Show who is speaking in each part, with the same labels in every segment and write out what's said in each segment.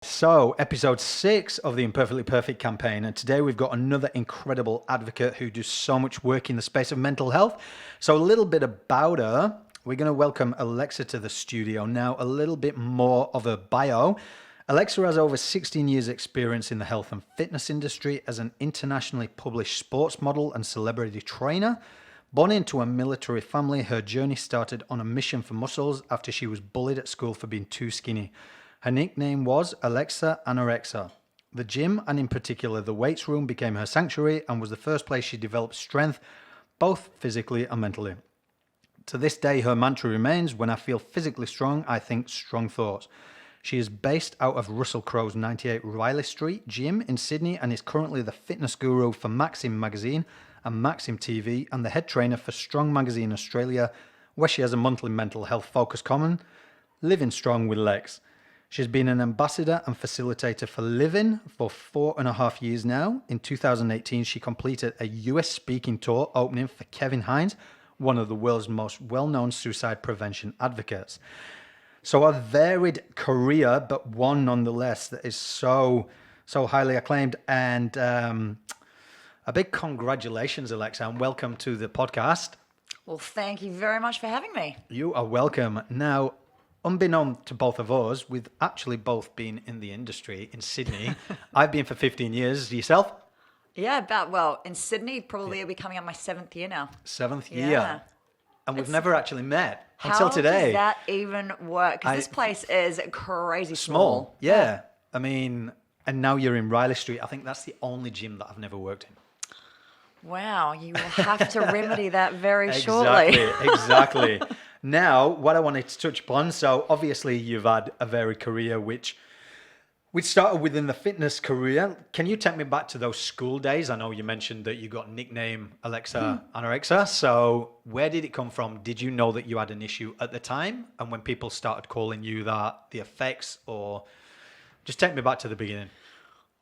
Speaker 1: So, episode 6 of the Imperfectly Perfect Campaign, and today we've got another incredible advocate who does so much work in the space of mental health. So, a little bit about her. We're going to welcome Alexa to the studio. Now, a little bit more of a bio. Alexa has over 16 years' experience in the health and fitness industry as an internationally published sports model and celebrity trainer. Born into a military family, her journey started on a mission for muscles after she was bullied at school for being too skinny. Her nickname was Alexa Anorexia. The gym, and in particular the weights room, became her sanctuary and was the first place she developed strength, both physically and mentally. To this day, her mantra remains, when I feel physically strong, I think strong thoughts. She is based out of Russell Crowe's 98 Riley Street gym in Sydney and is currently the fitness guru for Maxim magazine and Maxim TV and the head trainer for Strong Magazine Australia, where she has a monthly mental health focus common, Living Strong with Lex. She's been an ambassador and facilitator for Living for 4.5 years now. In 2018, she completed a US speaking tour opening for Kevin Hines, one of the world's most well-known suicide prevention advocates. So a varied career, but one nonetheless that is so highly acclaimed. And a big congratulations, Alexa, and welcome to the podcast.
Speaker 2: Well, thank you very much for having me.
Speaker 1: You are welcome. Now, unbeknown to both of us, we've actually both been in the industry in Sydney. I've been for 15 years. Yourself?
Speaker 2: Yeah, in Sydney, probably it'll be coming up my 7th year now.
Speaker 1: 7th
Speaker 2: Yeah.
Speaker 1: year. And we've never actually met
Speaker 2: How
Speaker 1: until today.
Speaker 2: does that even work? Because this place is crazy
Speaker 1: Small. Yeah. I mean, and now you're in Riley Street. I think that's the only gym that I've never worked in.
Speaker 2: Wow, you will have to remedy that very shortly.
Speaker 1: Exactly. Now, what I wanted to touch upon, so obviously you've had a varied career, which started within the fitness career. Can you take me back to those school days? I know you mentioned that you got nickname Alexa Anorexia. So where did it come from? Did you know that you had an issue at the time? And when people started calling you that, the effects, or just take me back to the beginning.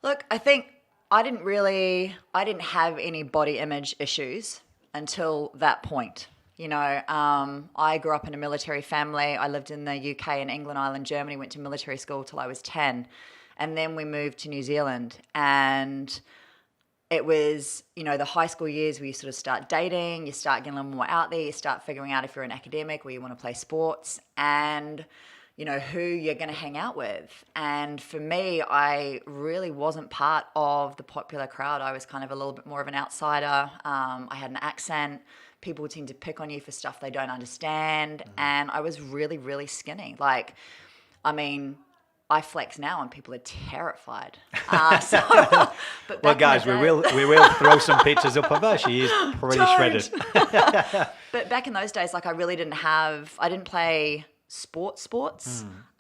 Speaker 2: Look, I think I didn't have any body image issues until that point. You know, I grew up in a military family. I lived in the UK and England, Ireland, Germany, went to military school till I was 10. And then we moved to New Zealand. And it was, you know, the high school years where you sort of start dating, you start getting a little more out there, you start figuring out if you're an academic or you want to play sports and, you know, who you're going to hang out with. And for me, I really wasn't part of the popular crowd. I was kind of a little bit more of an outsider. I had an accent. People tend to pick on you for stuff they don't understand. And I was really, really skinny. Like, I mean, I flex now and people are terrified. But
Speaker 1: well, guys, we will throw some pictures up of her. She is pretty shredded.
Speaker 2: But back in those days, like I didn't play sports.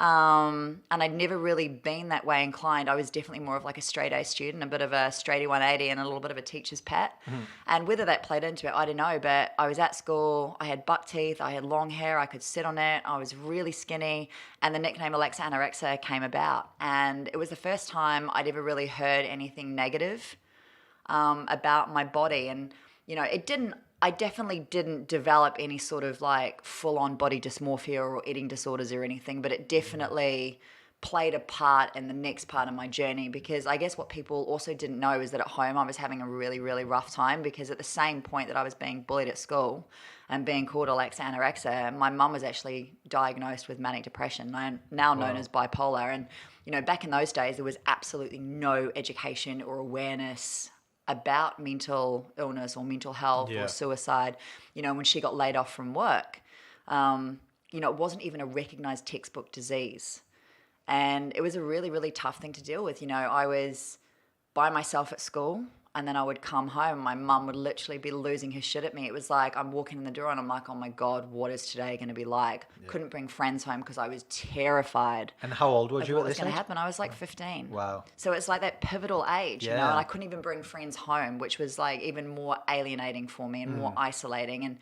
Speaker 2: And I'd never really been that way inclined. I was definitely more of like a straight A student, a bit of a straighty 180 and a little bit of a teacher's pet. And whether that played into it, I don't know. But I was at school, I had buck teeth, I had long hair, I could sit on it, I was really skinny. And the nickname Alexa Anorexia came about. And it was the first time I'd ever really heard anything negative about my body. And, you know, I definitely didn't develop any sort of like full-on body dysmorphia or eating disorders or anything, but it definitely played a part in the next part of my journey because I guess what people also didn't know is that at home I was having a really, really rough time because at the same point that I was being bullied at school and being called Alexa Anorexia, my mum was actually diagnosed with manic depression, now known as bipolar. And, you know, back in those days, there was absolutely no education or awareness about mental illness or mental health or suicide. You know, when she got laid off from work, you know, it wasn't even a recognized textbook disease. And it was a really, really tough thing to deal with. You know, I was by myself at school and then I would come home. My mum would literally be losing her shit at me. It was like I'm walking in the door and I'm like, oh my God, what is today going to be like? Yeah. Couldn't bring friends home because I was terrified.
Speaker 1: And how old was you at
Speaker 2: what was
Speaker 1: this
Speaker 2: going
Speaker 1: age?
Speaker 2: to happen? I was like 15.
Speaker 1: Wow.
Speaker 2: So it's like that pivotal age, you know, and I couldn't even bring friends home, which was like even more alienating for me and more isolating. And,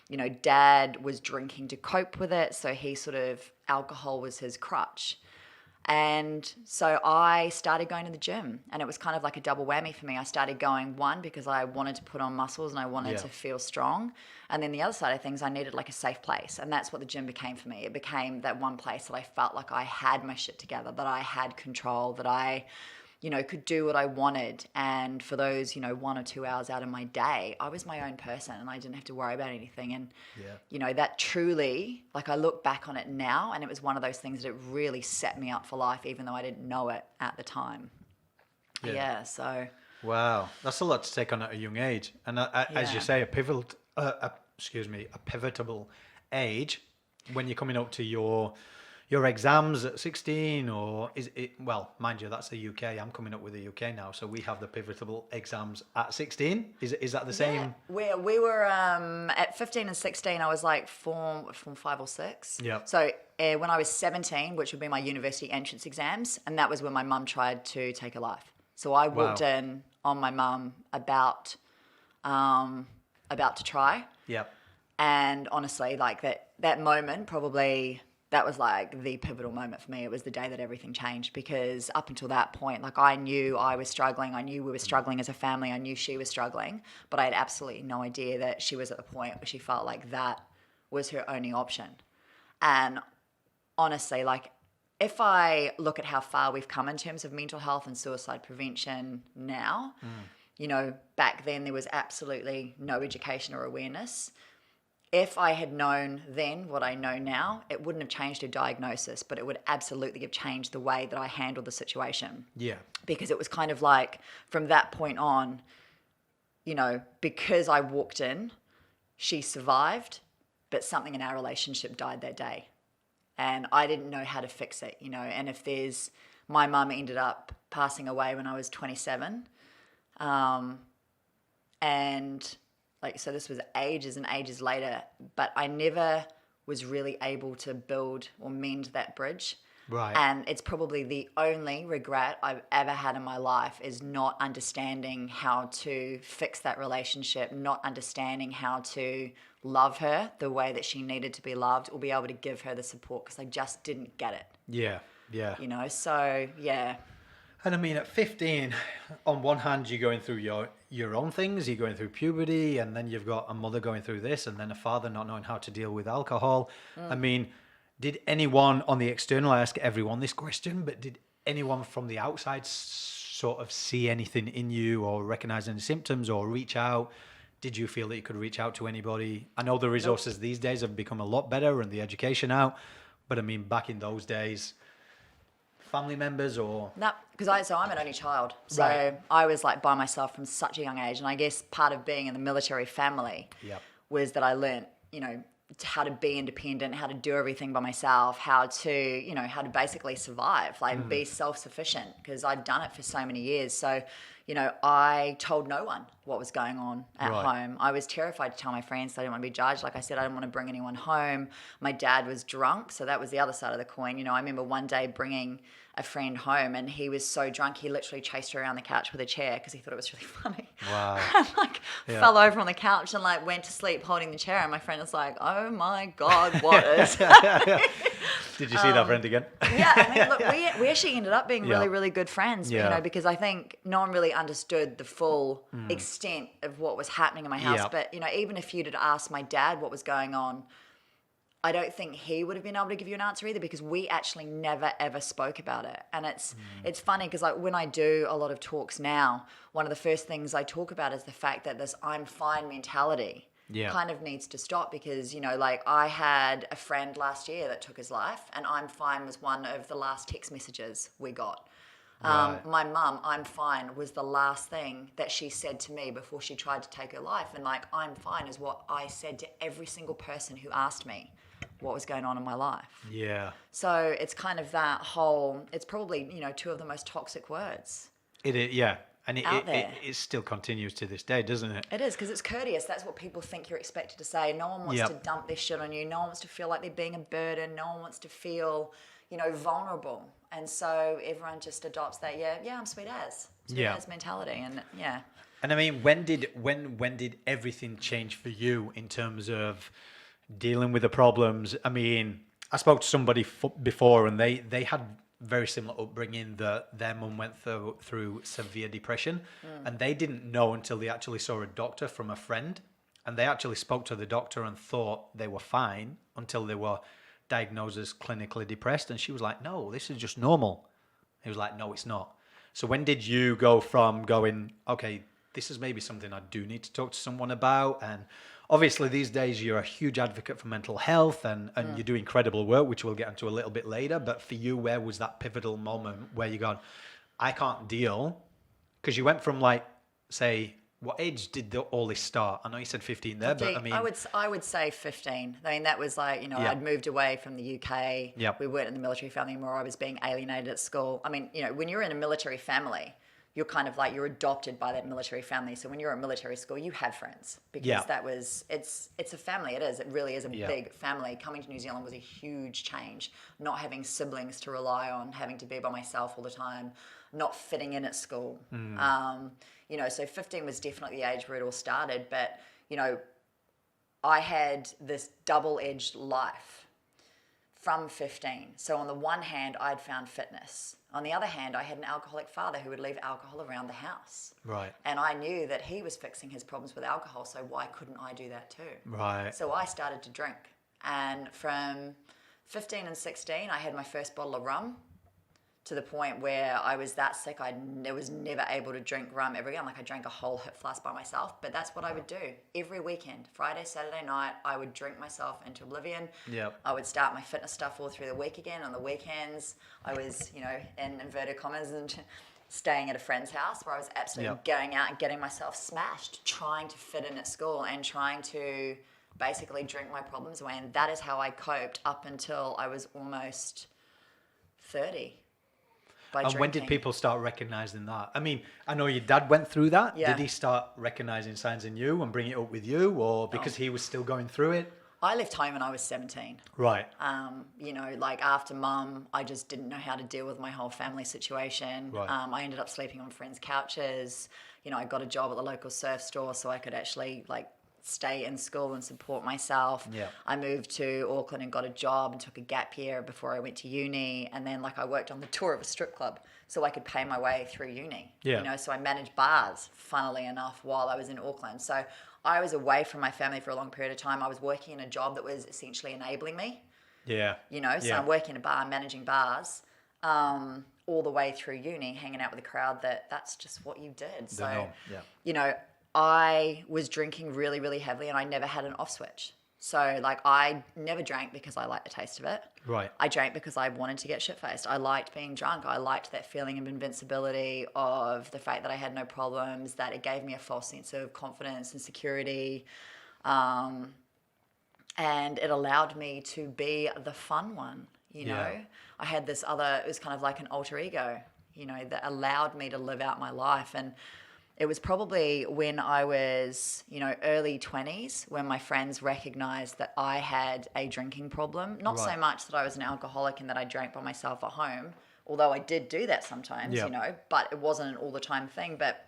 Speaker 2: you know, Dad was drinking to cope with it. So he alcohol was his crutch. And so I started going to the gym, and it was kind of like a double whammy for me. I started going, one, because I wanted to put on muscles and I wanted to feel strong. And then the other side of things, I needed like a safe place. And that's what the gym became for me. It became that one place that I felt like I had my shit together, that I had control, that I, could do what I wanted. And for those, 1 or 2 hours out of my day, I was my own person and I didn't have to worry about anything. And, that truly, like I look back on it now, and it was one of those things that it really set me up for life, even though I didn't know it at the time. So.
Speaker 1: Wow. That's a lot to take on at a young age. And as you say, a pivotal age when you're coming up to your exams at 16, or is it, well, mind you, that's the UK. I'm coming up with the UK now, so we have the pivotal exams at 16. Is that the same?
Speaker 2: Yeah, we were at 15 and 16. I was like form 5 or 6.
Speaker 1: Yeah.
Speaker 2: So when I was 17, which would be my university entrance exams, and that was when my mum tried to take her life. So I walked in on my mum about to try.
Speaker 1: Yeah.
Speaker 2: And honestly, like that moment probably. That was like the pivotal moment for me. It was the day that everything changed, because up until that point, like I knew I was struggling. I knew we were struggling as a family. I knew she was struggling, but I had absolutely no idea that she was at the point where she felt like that was her only option. And honestly, like if I look at how far we've come in terms of mental health and suicide prevention now, back then there was absolutely no education or awareness. If I had known then what I know now, it wouldn't have changed her diagnosis, but it would absolutely have changed the way that I handled the situation.
Speaker 1: Yeah.
Speaker 2: Because it was kind of like from that point on, because I walked in, she survived, but something in our relationship died that day. And I didn't know how to fix it, and my mum ended up passing away when I was 27. So this was ages and ages later, but I never was really able to build or mend that bridge.
Speaker 1: Right.
Speaker 2: And it's probably the only regret I've ever had in my life, is not understanding how to fix that relationship, not understanding how to love her the way that she needed to be loved, or be able to give her the support, because I just didn't get it.
Speaker 1: Yeah.
Speaker 2: So yeah.
Speaker 1: And I mean, at 15, on one hand, you're going through your own things, you're going through puberty, and then you've got a mother going through this, and then a father not knowing how to deal with alcohol. I mean, did anyone on the external, I ask everyone this question, but did anyone from the outside sort of see anything in you or recognize any symptoms or reach out? Did you feel that you could reach out to anybody? I know the resources these days have become a lot better and the education out, but I mean, back in those days, family members or?
Speaker 2: No, because I'm an only child. So
Speaker 1: Right.
Speaker 2: I was like by myself from such a young age. And I guess part of being in the military family was that I learned, how to be independent, how to do everything by myself, how to basically survive, like be self-sufficient, because I'd done it for so many years. So, I told no one what was going on at home. I was terrified to tell my friends. I didn't want to be judged. Like I said, I didn't want to bring anyone home. My dad was drunk, so that was the other side of the coin. I remember one day bringing a friend home, and he was so drunk he literally chased her around the couch with a chair because he thought it was really funny.
Speaker 1: Wow.
Speaker 2: And fell over on the couch and went to sleep holding the chair, and my friend was like, oh my God, what is
Speaker 1: Did you see that friend again?
Speaker 2: Yeah, I mean, look, we actually ended up being really, really good friends, because I think no one really understood the full extent of what was happening in my house. But, even if you'd asked my dad what was going on, I don't think he would have been able to give you an answer either, because we actually never ever spoke about it. And it's funny because when I do a lot of talks now, one of the first things I talk about is the fact that this I'm fine mentality kind of needs to stop, because I had a friend last year that took his life, and I'm fine was one of the last text messages we got. My mum, I'm fine, was the last thing that she said to me before she tried to take her life. And I'm fine is what I said to every single person who asked me what was going on in my life.
Speaker 1: Yeah.
Speaker 2: So it's kind of that whole, it's probably, two of the most toxic words.
Speaker 1: It is, yeah. And
Speaker 2: out there.
Speaker 1: It still continues to this day, doesn't it?
Speaker 2: It is, because it's courteous. That's what people think you're expected to say. No one wants to dump their shit on you. No one wants to feel like they're being a burden. No one wants to feel, vulnerable. And so everyone just adopts that, I'm sweet as mentality. And
Speaker 1: And I mean, when did everything change for you in terms of dealing with the problems? I mean, I spoke to somebody before, and they had very similar upbringing, that their mum went through severe depression, and they didn't know until they actually saw a doctor from a friend, and they actually spoke to the doctor and thought they were fine until they were diagnosed as clinically depressed, and she was like, "No, this is just normal." He was like, "No, it's not." So when did you go from going, okay, this is maybe something I do need to talk to someone about? And obviously these days you're a huge advocate for mental health, and you do incredible work, which we'll get into a little bit later. But for you, where was that pivotal moment where you gone, I can't deal? Because you went from, like, say, what age did all this start? I know you said 15 there, but I mean...
Speaker 2: I would say 15. I mean, that was like,
Speaker 1: Yeah.
Speaker 2: I'd moved away from the UK.
Speaker 1: Yep.
Speaker 2: We weren't in the military family anymore. I was being alienated at school. I mean, when you're in a military family, you're kind of like, you're adopted by that military family. So when you're at military school, you have friends, because
Speaker 1: Yeah.
Speaker 2: it's a family. It is. It really is a
Speaker 1: Yeah.
Speaker 2: big family. Coming to New Zealand was a huge change. Not having siblings to rely on, having to be by myself all the time, not fitting in at school. So 15 was definitely the age where it all started. But, I had this double-edged life from 15. So on the one hand, I'd found fitness. On the other hand, I had an alcoholic father who would leave alcohol around the house.
Speaker 1: Right.
Speaker 2: And I knew that he was fixing his problems with alcohol, so why couldn't I do that too?
Speaker 1: Right.
Speaker 2: So I started to drink. And from 15 and 16, I had my first bottle of rum, to the point where I was that sick I was never able to drink rum ever again. Like, I drank a whole hip flask by myself, but that's what I would do every weekend. Friday, Saturday night, I would drink myself into oblivion.
Speaker 1: Yep.
Speaker 2: I would start my fitness stuff all through the week again. On the weekends, I was, in inverted commas, and staying at a friend's house where I was absolutely
Speaker 1: Yep.
Speaker 2: going out and getting myself smashed, trying to fit in at school and trying to basically drink my problems away. And that is how I coped up until I was almost 30.
Speaker 1: And when did people start recognizing that? I mean, I know your dad went through that.
Speaker 2: Yeah.
Speaker 1: Did he start recognizing signs in you and bring it up with you, or because he was still going through it?
Speaker 2: I left home when I was 17.
Speaker 1: Right.
Speaker 2: Like after mum, I just didn't know how to deal with my whole family situation.
Speaker 1: Right.
Speaker 2: I ended up sleeping on friends' couches. I got a job at the local surf store so I could actually stay in school and support myself.
Speaker 1: Yeah.
Speaker 2: I moved to Auckland and got a job and took a gap year before I went to uni. And then I worked on the tour of a strip club so I could pay my way through uni.
Speaker 1: Yeah.
Speaker 2: So I managed bars, funnily enough, while I was in Auckland. So I was away from my family for a long period of time. I was working in a job that was essentially enabling me.
Speaker 1: Yeah.
Speaker 2: So I'm working in a bar, managing bars, all the way through uni, hanging out with a crowd that's just what you did.
Speaker 1: The
Speaker 2: So,
Speaker 1: norm.
Speaker 2: I was drinking really, really heavily, and I never had an off switch. So, I never drank because I liked the taste of it.
Speaker 1: Right.
Speaker 2: I drank because I wanted to get shit-faced. I liked being drunk. I liked that feeling of invincibility, of the fact that I had no problems, that it gave me a false sense of confidence and security. And it allowed me to be the fun one,
Speaker 1: Yeah.
Speaker 2: I had this other, it was kind of like an alter ego, that allowed me to live out my life. And it was probably when I was, early 20s, when my friends recognized that I had a drinking problem. Not so
Speaker 1: Right.
Speaker 2: much that I was an alcoholic and that I drank by myself at home, although I did do that sometimes,
Speaker 1: Yeah.
Speaker 2: but it wasn't an all the time thing. But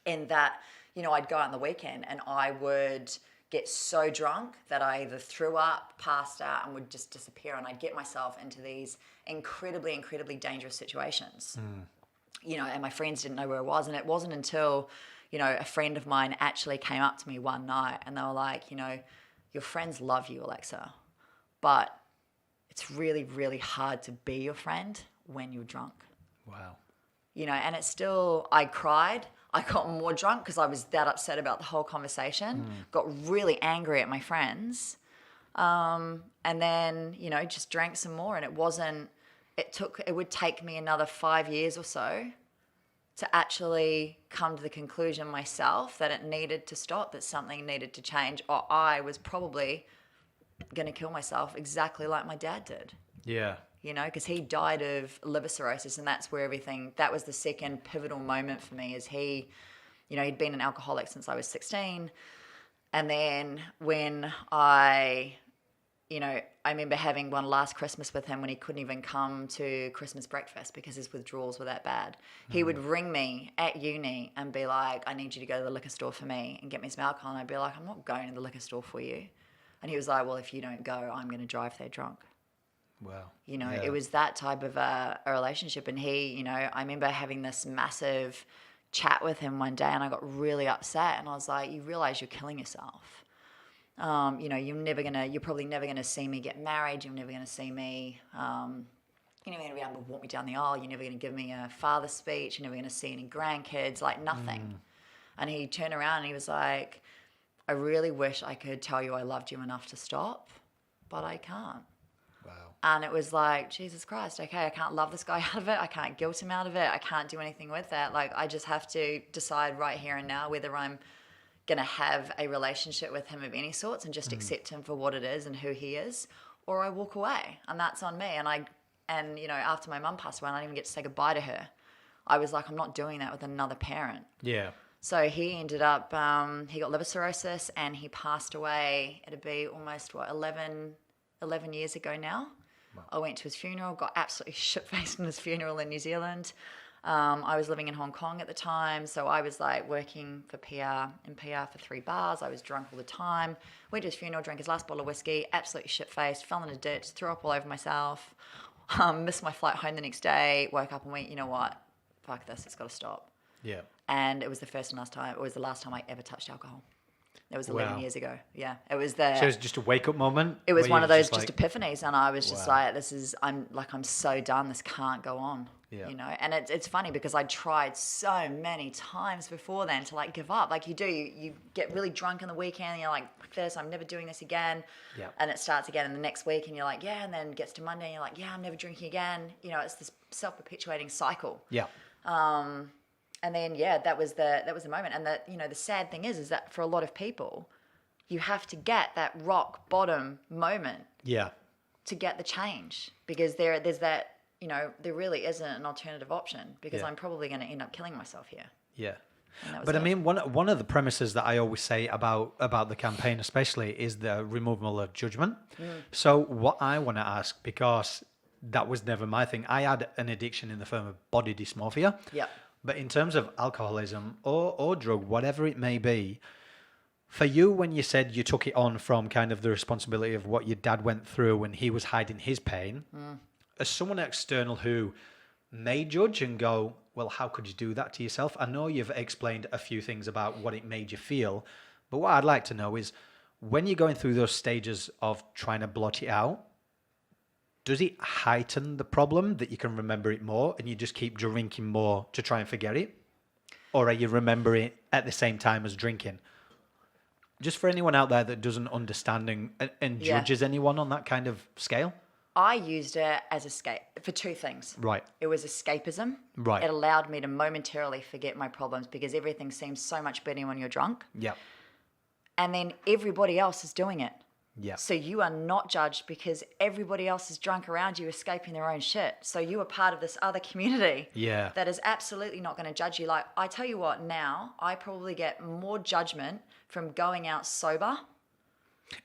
Speaker 2: in that, I'd go out on the weekend and I would get so drunk that I either threw up, passed out, and would just disappear. And I'd get myself into these incredibly, incredibly dangerous situations. And my friends didn't know where I was. And it wasn't until, a friend of mine actually came up to me one night and they were like, your friends love you, Alexa, but it's really, really hard to be your friend when you're drunk.
Speaker 1: Wow.
Speaker 2: And it's still, I cried. I got more drunk because I was that upset about the whole conversation, got really angry at my friends. And then, just drank some more. And it would take me another 5 years or so to actually come to the conclusion myself that it needed to stop, that something needed to change, or I was probably going to kill myself exactly like my dad did.
Speaker 1: Yeah.
Speaker 2: Because he died of liver cirrhosis, and that's where that was the second pivotal moment for me, is he'd been an alcoholic since I was 16. And then when I remember having one last Christmas with him when he couldn't even come to Christmas breakfast because his withdrawals were that bad. He would ring me at uni and be like, I need you to go to the liquor store for me and get me some alcohol. And I'd be like, I'm not going to the liquor store for you. And he was like, well, if you don't go, I'm going to drive there drunk.
Speaker 1: Wow.
Speaker 2: You know,
Speaker 1: Yeah.
Speaker 2: it was that type of a relationship. And he, you know, I remember having this massive chat with him one day, and I got really upset. And I was like, you realize you're killing yourself. You know, you're probably never gonna see me get married. You're never gonna see me, you're never gonna be able to walk me down the aisle. You're never gonna give me a father speech. You're never gonna see any grandkids, like nothing. And he turned around and he was like, I really wish I could tell you I loved you enough to stop, but I can't.
Speaker 1: Wow.
Speaker 2: And it was like, Jesus Christ, okay, I can't love this guy out of it. I can't guilt him out of it. I can't do anything with that. Like, I just have to decide right here and now whether I'm going to have a relationship with him of any sorts and just accept him for what it is and who he is, or I walk away. And that's on me. And you know, after my mum passed away, I didn't even get to say goodbye to her. I was like, I'm not doing that with another parent.
Speaker 1: Yeah.
Speaker 2: So he ended up, he got liver cirrhosis and he passed away. It'd be almost, 11 years ago now. Wow. I went to his funeral, got absolutely shit-faced in his funeral in New Zealand. I was living in Hong Kong at the time, so I was like working for PR for 3 bars. I was drunk all the time. Went to his funeral, drank his last bottle of whiskey, absolutely shit-faced, fell in a ditch, threw up all over myself, missed my flight home the next day, woke up and went, you know what, fuck this, it's got to stop.
Speaker 1: Yeah.
Speaker 2: And it was the last time I ever touched alcohol. It was 11
Speaker 1: Wow.
Speaker 2: years ago. Yeah, it was
Speaker 1: So it was just a wake up moment.
Speaker 2: It was
Speaker 1: where
Speaker 2: one
Speaker 1: you
Speaker 2: of those
Speaker 1: like,
Speaker 2: epiphanies, and I was just
Speaker 1: wow.
Speaker 2: like, I'm so done. This can't go on.
Speaker 1: Yeah.
Speaker 2: You know, and it's funny because I tried so many times before then to like give up. Like you get really drunk on the weekend, and you're like, fuck this, I'm never doing this again.
Speaker 1: Yeah.
Speaker 2: And it starts again in the next week, and you're like, yeah, and then it gets to Monday, and you're like, yeah, I'm never drinking again. You know, it's this self-perpetuating cycle.
Speaker 1: Yeah.
Speaker 2: And then that was the moment. And the sad thing is that for a lot of people, you have to get that rock bottom moment
Speaker 1: Yeah.
Speaker 2: to get the change, because there's that, there really isn't an alternative option, because
Speaker 1: Yeah.
Speaker 2: I'm probably going to end up killing myself here.
Speaker 1: Yeah.
Speaker 2: And that was
Speaker 1: But I
Speaker 2: it.
Speaker 1: mean, one of the premises that I always say about the campaign, especially, is the removal of judgment. So what I want to ask, because that was never my thing, I had an addiction in the form of body dysmorphia.
Speaker 2: Yep.
Speaker 1: But in terms of alcoholism or drug, whatever it may be, for you, when you said you took it on from kind of the responsibility of what your dad went through when he was hiding his pain, as someone external who may judge and go, well, how could you do that to yourself? I know you've explained a few things about what it made you feel, but what I'd like to know is, when you're going through those stages of trying to blot it out, does it heighten the problem that you can remember it more and you just keep drinking more to try and forget it? Or are you remembering it at the same time as drinking? Just for anyone out there that doesn't understand and
Speaker 2: Yeah.
Speaker 1: judges anyone on that kind of scale.
Speaker 2: I used it as escape for 2 things.
Speaker 1: Right.
Speaker 2: It was escapism.
Speaker 1: Right.
Speaker 2: It allowed me to momentarily forget my problems, because everything seems so much better when you're drunk.
Speaker 1: Yeah.
Speaker 2: And then everybody else is doing it.
Speaker 1: Yeah.
Speaker 2: So you are not judged, because everybody else is drunk around you, escaping their own shit. So you are part of this other community
Speaker 1: Yeah.
Speaker 2: that is absolutely not going to judge you. Like, I tell you what, now I probably get more judgment from going out sober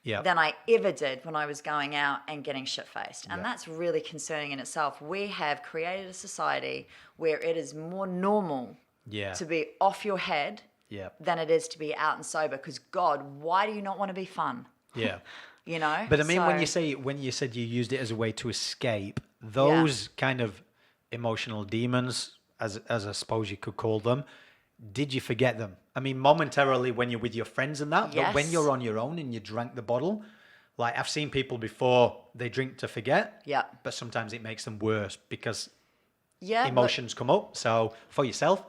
Speaker 1: Yeah.
Speaker 2: than I ever did when I was going out and getting shit-faced. And
Speaker 1: Yeah.
Speaker 2: that's really concerning in itself. We have created a society where it is more normal
Speaker 1: Yeah.
Speaker 2: to be off your head
Speaker 1: Yeah.
Speaker 2: than it is to be out and sober. Because God, why do you not want to be fun?
Speaker 1: Yeah.
Speaker 2: You know?
Speaker 1: But I mean, when
Speaker 2: So-
Speaker 1: you said you used it as a way to escape, those kind of emotional demons, as I suppose you could call them, did you forget them? I mean, momentarily when you're with your friends and that, but when
Speaker 2: Yes.
Speaker 1: you're on your own and you drank the bottle, like I've seen people before, they drink to forget,
Speaker 2: Yeah.
Speaker 1: but sometimes it makes them worse because
Speaker 2: Yeah, look,
Speaker 1: emotions come up. So for yourself,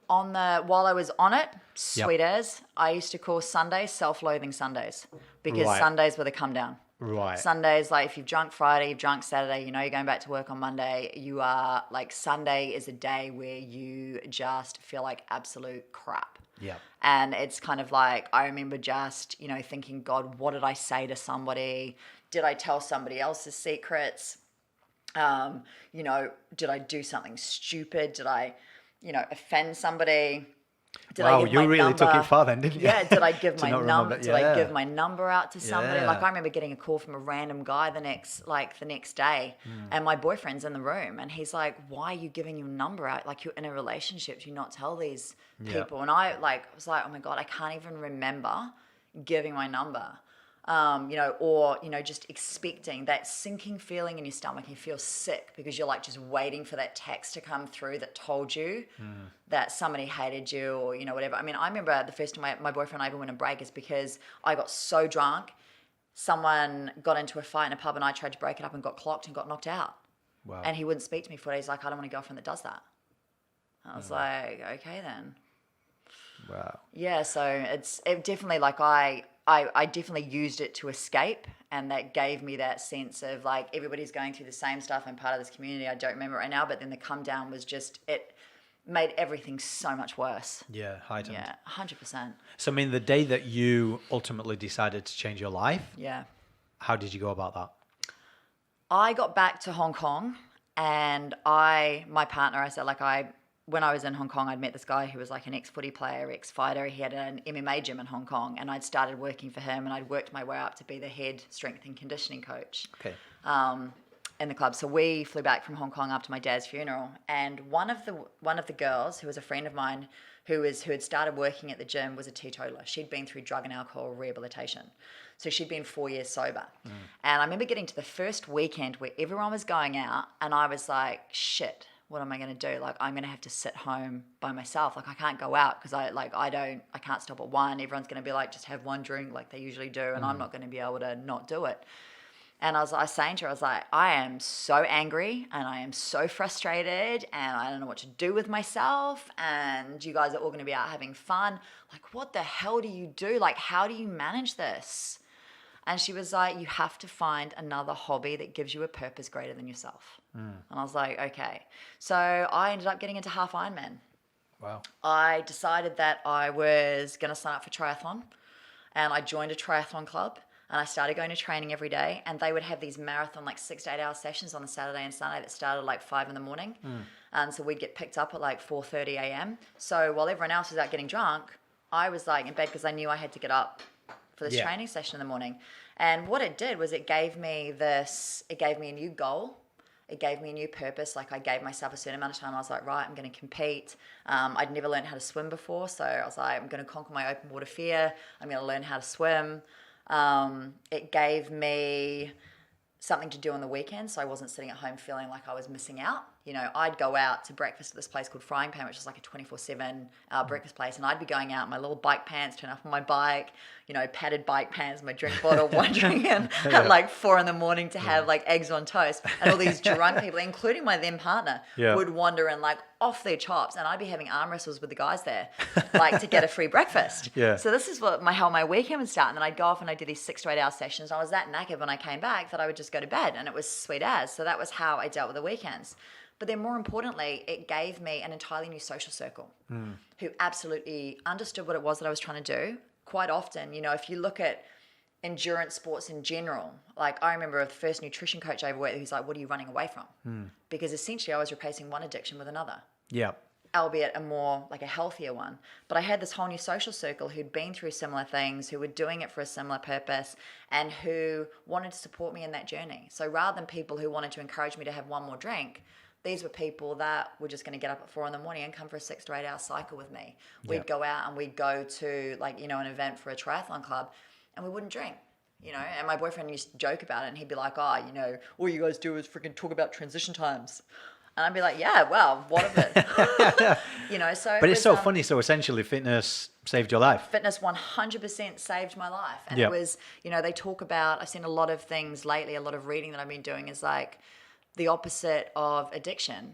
Speaker 2: while I was on it, sweet as, I used to call Sundays self-loathing Sundays, because
Speaker 1: Right.
Speaker 2: Sundays were the come down.
Speaker 1: right?
Speaker 2: Sundays, like if you've drunk Friday, you've drunk Saturday, you're going back to work on Monday, you are like, Sunday is a day where you just feel like absolute crap.
Speaker 1: Yeah.
Speaker 2: And it's kind of like, I remember just, thinking, God, what did I say to somebody? Did I tell somebody else's secrets? Did I do something stupid? Did I, offend somebody? Did I
Speaker 1: Wow,
Speaker 2: give
Speaker 1: you
Speaker 2: my
Speaker 1: really took
Speaker 2: number?
Speaker 1: it far then, didn't you?
Speaker 2: Yeah, did I give
Speaker 1: To
Speaker 2: my
Speaker 1: not
Speaker 2: number?
Speaker 1: remember-
Speaker 2: Did I give
Speaker 1: yeah.
Speaker 2: my number out to somebody?
Speaker 1: Yeah.
Speaker 2: Like, I remember getting a call from a random guy the next day, and my boyfriend's in the room, and he's like, "Why are you giving your number out? Like, you're in a relationship. Do you not tell these
Speaker 1: Yeah.
Speaker 2: people?" And I was like, "Oh my God, I can't even remember giving my number." or, just expecting that sinking feeling in your stomach. You feel sick because you're like just waiting for that text to come through that told you that somebody hated you or, whatever. I mean, I remember the first time my boyfriend and I ever went on break is because I got so drunk. Someone got into a fight in a pub and I tried to break it up and got clocked and got knocked out.
Speaker 1: Wow.
Speaker 2: And he wouldn't speak to me for days. He's like, I don't want a girlfriend that does that. I was like, okay then.
Speaker 1: Wow.
Speaker 2: Yeah, so it definitely like I definitely used it to escape, and that gave me that sense of like everybody's going through the same stuff and part of this community. I don't remember it right now, but then the come down was just, it made everything so much worse.
Speaker 1: Yeah, heightened.
Speaker 2: Yeah, 100%.
Speaker 1: So, I mean, the day that you ultimately decided to change your life,
Speaker 2: Yeah.
Speaker 1: how did you go about that?
Speaker 2: I got back to Hong Kong, and my partner, I said, like, when I was in Hong Kong, I'd met this guy who was like an ex-footy player, ex-fighter. He had an MMA gym in Hong Kong, and I'd started working for him, and I'd worked my way up to be the head strength and conditioning coach.
Speaker 1: Okay.
Speaker 2: In the club. So we flew back from Hong Kong after my dad's funeral, and one of the girls who was a friend of mine who had started working at the gym was a teetotaler. She'd been through drug and alcohol rehabilitation. So she'd been 4 years sober. And I remember getting to the first weekend where everyone was going out, and I was like, shit, what am I going to do? Like, I'm going to have to sit home by myself. Like, I can't go out because I can't stop at one. Everyone's going to be like, just have one drink like they usually do, and I'm not going to be able to not do it. And I was saying to her, I was like, I am so angry and I am so frustrated and I don't know what to do with myself, and you guys are all going to be out having fun. Like, what the hell do you do? Like, how do you manage this? And she was like, you have to find another hobby that gives you a purpose greater than yourself. And I was like, okay. So I ended up getting into half Ironman.
Speaker 1: Wow.
Speaker 2: I decided that I was going to sign up for triathlon, and I joined a triathlon club. And I started going to training every day, and they would have these marathon, like 6 to 8 hour sessions on the Saturday and Sunday that started like 5 a.m. And so we'd get picked up at like 4:30 a.m. So while everyone else was out getting drunk, I was like in bed because I knew I had to get up for this training session in the morning. And what it did was it gave me a new goal. It gave me a new purpose. Like, I gave myself a certain amount of time. I was like, right, I'm going to compete. I'd never learned how to swim before. So I was like, I'm going to conquer my open water fear. I'm going to learn how to swim. It gave me something to do on the weekend, so I wasn't sitting at home feeling like I was missing out. I'd go out to breakfast at this place called Frying Pan, which is like a 24/7 breakfast place, and I'd be going out in my little bike pants, turn up on my bike, padded bike pants, my drink bottle, wandering in at like 4 a.m. to have like eggs on toast, and all these drunk people, including my then partner, would wander in like off their chops, and I'd be having arm wrestles with the guys there, like to get a free breakfast. So this is how my weekend would start, and then I'd go off and I'd do these 6 to 8 hour sessions. I was that knackered when I came back that I would just go to bed, and it was sweet as. So that was how I dealt with the weekends. But then more importantly, it gave me an entirely new social circle who absolutely understood what it was that I was trying to do. Quite often, if you look at endurance sports in general, like I remember the first nutrition coach I ever worked with, who's like, what are you running away from? Because essentially I was replacing one addiction with another. Yeah. Albeit a more like a healthier one. But I had this whole new social circle who'd been through similar things, who were doing it for a similar purpose, and who wanted to support me in that journey. So rather than people who wanted to encourage me to have one more drink, these were people that were just going to get up at 4 a.m. and come for a 6 to 8 hour cycle with me. We'd go out and we'd go to like, an event for a triathlon club, and we wouldn't drink. And my boyfriend used to joke about it, and he'd be like, all you guys do is freaking talk about transition times. And I'd be like, yeah, well, what of it? So.
Speaker 1: But it's so funny. So essentially, fitness saved your life.
Speaker 2: Fitness 100% saved my life. And it was, they talk about, I've seen a lot of things lately, a lot of reading that I've been doing is like the opposite of addiction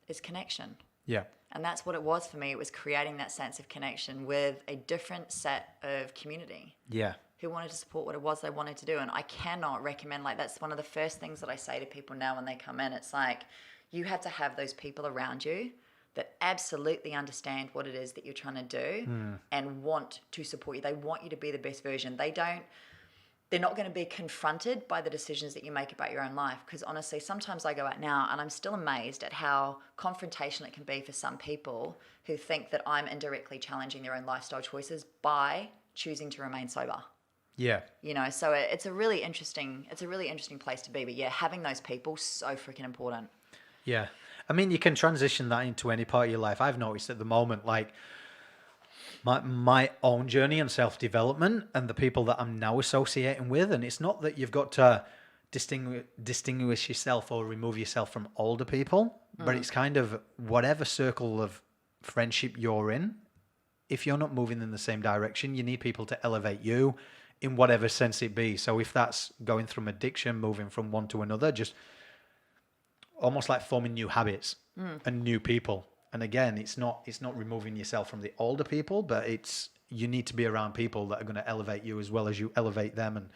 Speaker 2: is connection. Yeah. And that's what it was for me. It was creating that sense of connection with a different set of community. Yeah. Who wanted to support what it was they wanted to do. And I cannot recommend, like, that's one of the first things that I say to people now when they come in. It's like, you have to have those people around you that absolutely understand what it is that you're trying to do and want to support you. They want you to be the best version. They're not going to be confronted by the decisions that you make about your own life. Because honestly, sometimes I go out now and I'm still amazed at how confrontational it can be for some people who think that I'm indirectly challenging their own lifestyle choices by choosing to remain sober. Yeah. So it's a really interesting place to be. But yeah, having those people, so freaking important.
Speaker 1: Yeah. I mean, you can transition that into any part of your life. I've noticed at the moment, like, my own journey and self-development and the people that I'm now associating with. And it's not that you've got to distinguish yourself or remove yourself from older people, but it's kind of whatever circle of friendship you're in. If you're not moving in the same direction, you need people to elevate you in whatever sense it be. So if that's going from addiction, moving from one to another, just almost like forming new habits and new people. And again, it's not removing yourself from the older people, but you need to be around people that are going to elevate you as well as you elevate them and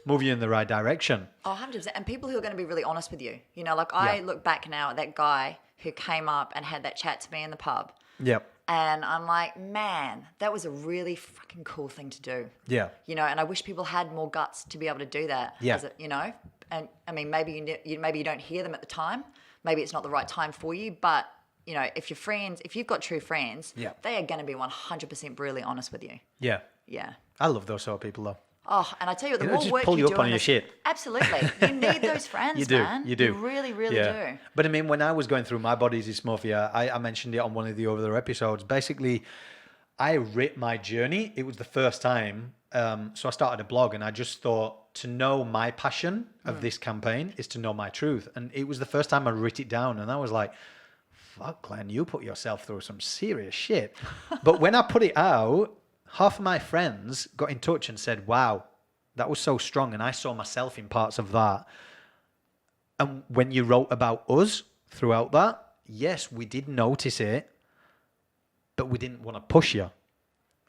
Speaker 1: move you in the right direction.
Speaker 2: Oh, 100%. And people who are going to be really honest with you. You know, like I look back now at that guy who came up and had that chat to me in the pub.
Speaker 1: Yep.
Speaker 2: And I'm like, man, that was a really fucking cool thing to do.
Speaker 1: Yeah.
Speaker 2: You know, and I wish people had more guts to be able to do that.
Speaker 1: Yeah.
Speaker 2: You know, and I mean, maybe you don't hear them at the time. Maybe it's not the right time for you. But, you know, if you've got true friends, they are going to be 100% brutally honest with you.
Speaker 1: Yeah.
Speaker 2: Yeah.
Speaker 1: I love those sort of people though.
Speaker 2: Oh, and I tell you, the more
Speaker 1: just
Speaker 2: work
Speaker 1: pull
Speaker 2: you
Speaker 1: you
Speaker 2: do
Speaker 1: up on
Speaker 2: on
Speaker 1: your
Speaker 2: this,
Speaker 1: shit.
Speaker 2: absolutely, you need those friends,
Speaker 1: You do.
Speaker 2: man.
Speaker 1: You do.
Speaker 2: You really, really do.
Speaker 1: But I mean, when I was going through my body dysmorphia, I mentioned it on one of the other episodes. Basically, I writ my journey. It was the first time. So I started a blog and I just thought to know my passion of this campaign is to know my truth. And it was the first time I writ it down. And I was like, fuck, Glenn, you put yourself through some serious shit. But when I put it out, half of my friends got in touch and said, wow, that was so strong. And I saw myself in parts of that. And when you wrote about us throughout that, yes, we did notice it, but we didn't want to push you.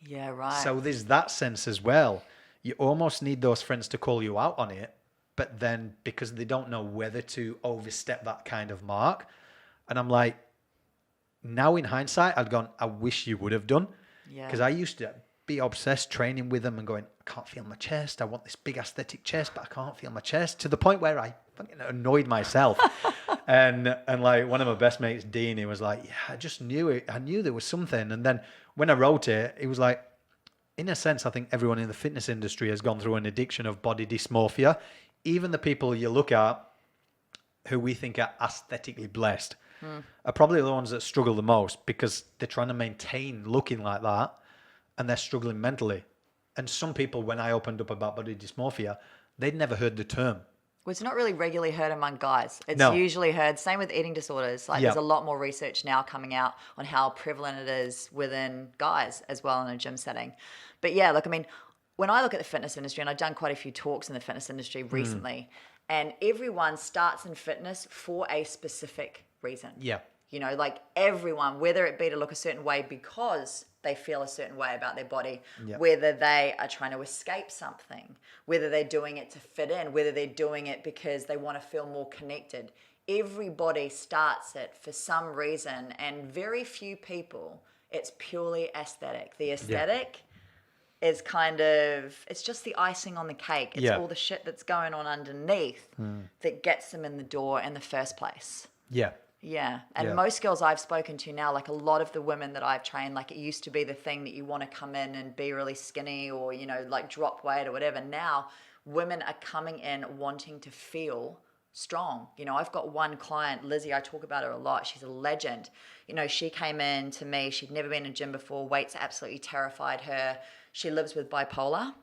Speaker 2: Yeah, right.
Speaker 1: So there's that sense as well. You almost need those friends to call you out on it, but then because they don't know whether to overstep that kind of mark. And I'm like, now in hindsight, I'd gone, I wish you would have done.
Speaker 2: Yeah.
Speaker 1: Because I used to be obsessed training with them and going, I can't feel my chest. I want this big aesthetic chest, but I can't feel my chest, to the point where I fucking annoyed myself. and like one of my best mates, Dean, he was like, yeah, I just knew it. I knew there was something. And then when I wrote it, it was like, in a sense, I think everyone in the fitness industry has gone through an addiction of body dysmorphia. Even the people you look at who we think are aesthetically blessed are probably the ones that struggle the most because they're trying to maintain looking like that and they're struggling mentally. And some people, when I opened up about body dysmorphia, they'd never heard the term.
Speaker 2: Well, it's not really regularly heard among guys. It's
Speaker 1: No.
Speaker 2: usually heard, same with eating disorders. Like
Speaker 1: Yeah.
Speaker 2: there's a lot more research now coming out on how prevalent it is within guys as well in a gym setting. But yeah, look, I mean, when I look at the fitness industry, and I've done quite a few talks in the fitness industry recently, and everyone starts in fitness for a specific reason.
Speaker 1: Yeah.
Speaker 2: You know, like everyone, whether it be to look a certain way because they feel a certain way about their body, whether they are trying to escape something, whether they're doing it to fit in, whether they're doing it because they want to feel more connected. Everybody starts it for some reason, and very few people, it's purely aesthetic. The aesthetic is kind of, it's just the icing on the cake. It's all the shit that's going on underneath that gets them in the door in the first place.
Speaker 1: Yeah.
Speaker 2: Yeah. And most girls I've spoken to now, like a lot of the women that I've trained, like it used to be the thing that you want to come in and be really skinny or, you know, like drop weight or whatever. Now women are coming in wanting to feel strong. You know, I've got one client, Lizzie, I talk about her a lot. She's a legend. You know, she came in to me. She'd never been in a gym before. Weights absolutely terrified her. She lives with bipolar.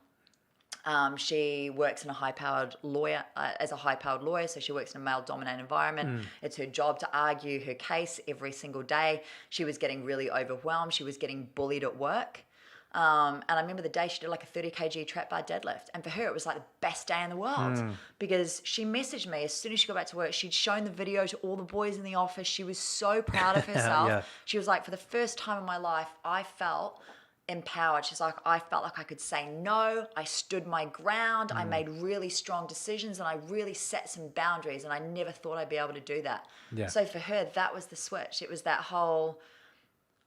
Speaker 2: She works in a high-powered lawyer, as a high-powered lawyer, so she works in a male-dominated environment. It's her job to argue her case every single day. She was getting really overwhelmed. She was getting bullied at work. And I remember the day she did like a 30 kg trap bar deadlift. And for her, it was like the best day in the world because she messaged me as soon as she got back to work. She'd shown the video to all the boys in the office. She was so proud of herself. She was like, for the first time in my life, I felt empowered. She's like, I felt like I could say no. I stood my ground. I made really strong decisions and I really set some boundaries, and I never thought I'd be able to do that. So for her, that was the switch. It was that whole,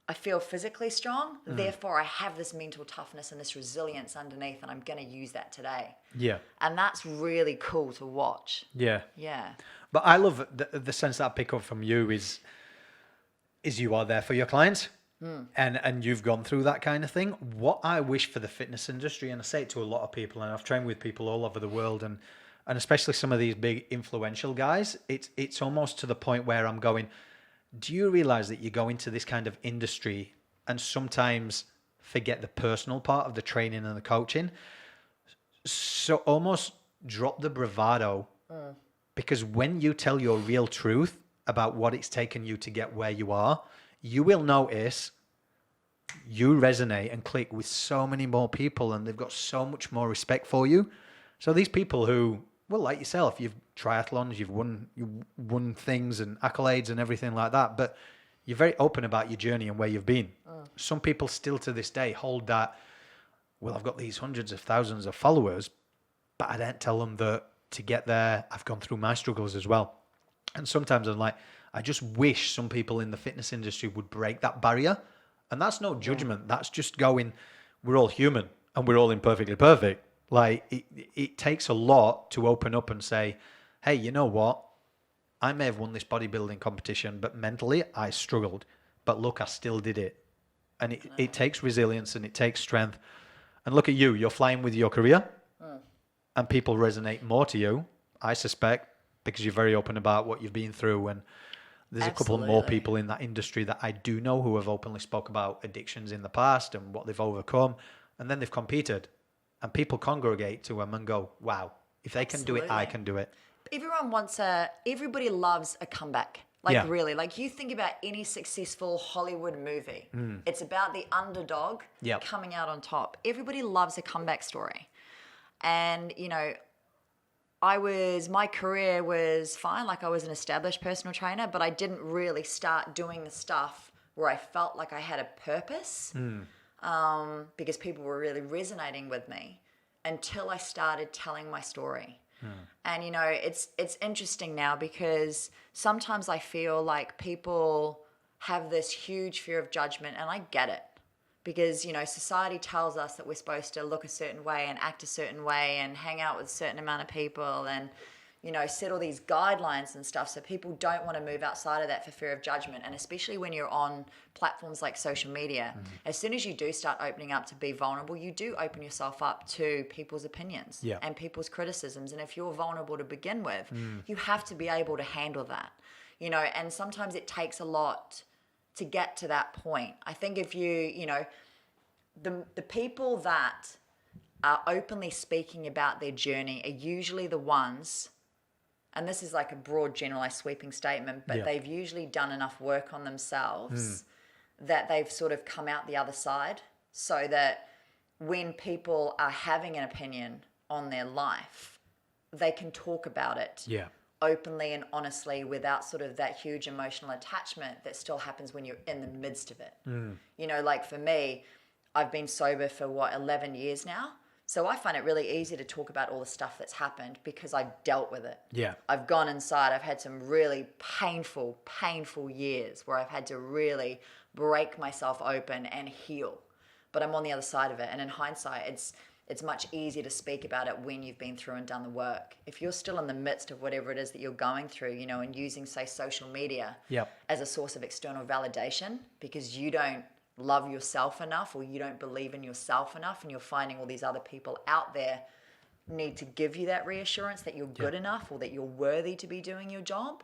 Speaker 2: I feel physically strong, therefore I have this mental toughness and this resilience underneath, and I'm going to use that today. Yeah. And that's really cool to watch.
Speaker 1: Yeah.
Speaker 2: Yeah.
Speaker 1: But I love the sense that I pick up from you is you are there for your clients. And you've gone through that kind of thing. What I wish for the fitness industry, and I say it to a lot of people, and I've trained with people all over the world, and especially some of these big influential guys, it's almost to the point where I'm going, do you realize that you go into this kind of industry and sometimes forget the personal part of the training and the coaching. So almost drop the bravado, because when you tell your real truth about what it's taken you to get where you are, you will notice you resonate and click with so many more people, and they've got so much more respect for you. So these people who, well, like yourself, you've triathlons, you've won things and accolades and everything like that, but you're very open about your journey and where you've been. Some people still to this day hold that, well, I've got these hundreds of thousands of followers, but I don't tell them that to get there, I've gone through my struggles as well. And sometimes I'm like, I just wish some people in the fitness industry would break that barrier. And that's no judgment. That's just going, we're all human and we're all imperfectly perfect. Like it takes a lot to open up and say, hey, you know what? I may have won this bodybuilding competition, but mentally I struggled. But look, I still did it. And it takes resilience and it takes strength. And look at you, you're flying with your career and people resonate more to you, I suspect, because you're very open about what you've been through. And there's a couple more people in that industry that I do know who have openly spoke about addictions in the past and what they've overcome. And then they've competed and people congregate to them and go, wow, if they can do it, I can do it.
Speaker 2: Everybody loves a comeback. Really, like you think about any successful Hollywood movie, it's about the underdog coming out on top. Everybody loves a comeback story. And, you know, my career was fine. Like I was an established personal trainer, but I didn't really start doing the stuff where I felt like I had a purpose, because people were really resonating with me until I started telling my story. And, you know, it's interesting now because sometimes I feel like people have this huge fear of judgment, and I get it. Because, you know, society tells us that we're supposed to look a certain way and act a certain way and hang out with a certain amount of people and, you know, set all these guidelines and stuff. So people don't want to move outside of that for fear of judgment. And especially when you're on platforms like social media, as soon as you do start opening up to be vulnerable, you do open yourself up to people's opinions and people's criticisms. And if you're vulnerable to begin with, you have to be able to handle that, you know, and sometimes it takes a lot to get to that point. I think if you know, the people that are openly speaking about their journey are usually the ones, and this is like a broad generalized sweeping statement, but they've usually done enough work on themselves that they've sort of come out the other side, so that when people are having an opinion on their life, they can talk about it openly and honestly without sort of that huge emotional attachment that still happens when you're in the midst of it. You know, like for me, I've been sober for 11 years now. So I find it really easy to talk about all the stuff that's happened because I dealt with it. I've gone inside. I've had some really painful years where I've had to really break myself open and heal. But I'm on the other side of it. And in hindsight, it's much easier to speak about it when you've been through and done the work. If you're still in the midst of whatever it is that you're going through, you know, and using, say, social media as a source of external validation because you don't love yourself enough or you don't believe in yourself enough, and you're finding all these other people out there need to give you that reassurance that you're good enough or that you're worthy to be doing your job,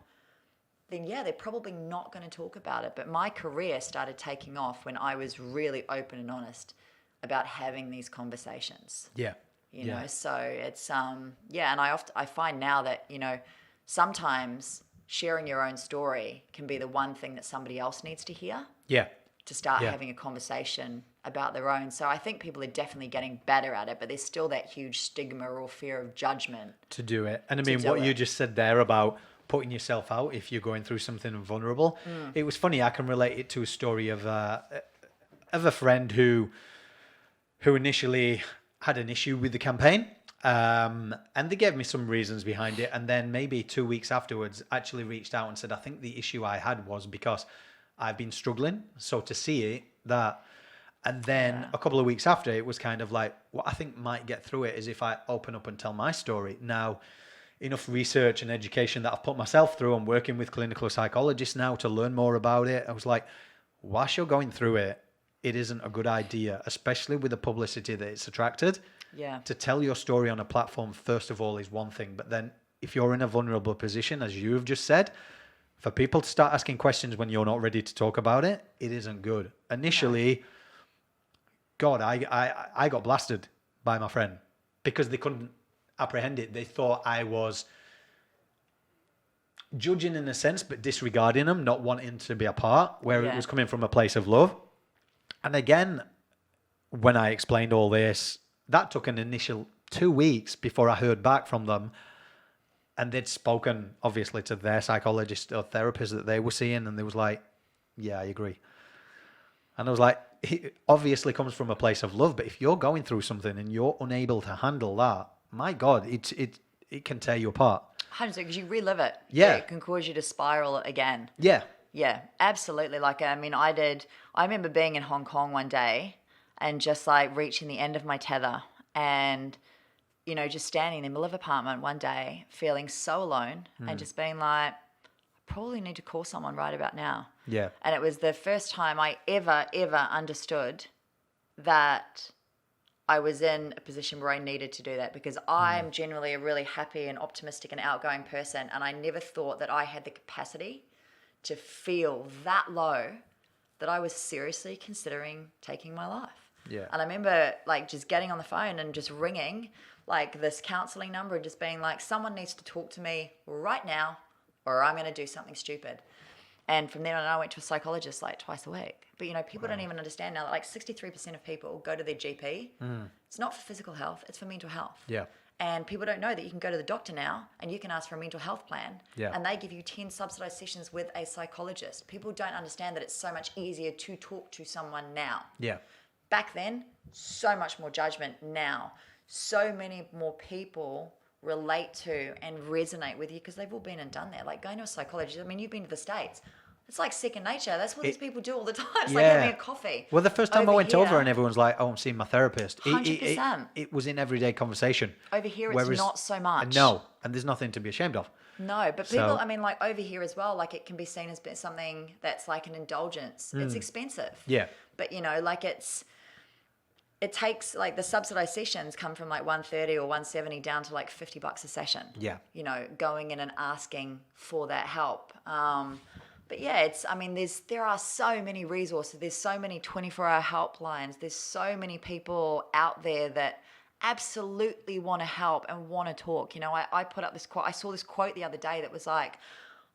Speaker 2: then they're probably not going to talk about it. But my career started taking off when I was really open and honest about having these conversations. You know, so it's and I find now that, you know, sometimes sharing your own story can be the one thing that somebody else needs to hear. To start having a conversation about their own. So I think people are definitely getting better at it, but there's still that huge stigma or fear of judgment
Speaker 1: to do it. And I mean, what you just said there about putting yourself out if you're going through something vulnerable, it was funny. I can relate it to a story of a friend who initially had an issue with the campaign, and they gave me some reasons behind it, and then maybe 2 weeks afterwards actually reached out and said, I think the issue I had was because I've been struggling. So to see it, that, and then a couple of weeks after, it was kind of like, what I think might get through it is if I open up and tell my story. Now, enough research and education that I've put myself through, I'm working with clinical psychologists now to learn more about it. I was like, whilst you're going through it, it isn't a good idea, especially with the publicity that it's attracted. To tell your story on a platform, first of all, is one thing. But then if you're in a vulnerable position, as you've just said, for people to start asking questions when you're not ready to talk about it, it isn't good. Initially, God, I got blasted by my friend because they couldn't apprehend it. They thought I was judging in a sense, but disregarding them, not wanting to be a part, where it was coming from a place of love. And again, when I explained all this, that took an initial 2 weeks before I heard back from them. And they'd spoken, obviously, to their psychologist or therapist that they were seeing, and they was like, yeah, I agree. And I was like, it obviously comes from a place of love, but if you're going through something and you're unable to handle that, my God, it can tear you apart.
Speaker 2: 100%, because you relive it.
Speaker 1: Yeah.
Speaker 2: It can cause you to spiral again.
Speaker 1: Yeah.
Speaker 2: Yeah, absolutely. Like, I mean, I remember being in Hong Kong one day and just like reaching the end of my tether and, you know, just standing in the middle of an apartment one day, feeling so alone and just being like, I probably need to call someone right about now.
Speaker 1: Yeah.
Speaker 2: And it was the first time I ever understood that I was in a position where I needed to do that, because I'm generally a really happy and optimistic and outgoing person. And I never thought that I had the capacity to feel that low that I was seriously considering taking my life.
Speaker 1: Yeah.
Speaker 2: And I remember like just getting on the phone and just ringing like this counseling number and just being like, someone needs to talk to me right now or I'm going to do something stupid. And from then on, I went to a psychologist like twice a week. But, you know, people don't even understand now that like 63% of people go to their GP. It's not for physical health, it's for mental health.
Speaker 1: Yeah.
Speaker 2: And people don't know that you can go to the doctor now and you can ask for a mental health plan.
Speaker 1: Yeah.
Speaker 2: And they give you 10 subsidized sessions with a psychologist. People don't understand that it's so much easier to talk to someone now.
Speaker 1: Yeah.
Speaker 2: Back then, so much more judgment. Now, so many more people relate to and resonate with you because they've all been and done that. Like going to a psychologist, I mean, you've been to the States. It's like second nature. That's what these people do all the time. It's like having a coffee.
Speaker 1: Well, the first time I went
Speaker 2: here,
Speaker 1: over and everyone's like, oh, I'm seeing my therapist.
Speaker 2: 100%.
Speaker 1: It was in everyday conversation.
Speaker 2: Over here, it's not so much.
Speaker 1: No, and there's nothing to be ashamed of.
Speaker 2: No, but people, I mean, like over here as well, like it can be seen as something that's like an indulgence. It's expensive.
Speaker 1: Yeah.
Speaker 2: But, you know, like it takes like the subsidized sessions come from like 130 or 170 down to like $50 a session.
Speaker 1: Yeah.
Speaker 2: You know, going in and asking for that help. But yeah, there are so many resources. There's so many 24-hour helplines. There's so many people out there that absolutely want to help and want to talk. You know, I put up this quote. I saw this quote the other day that was like,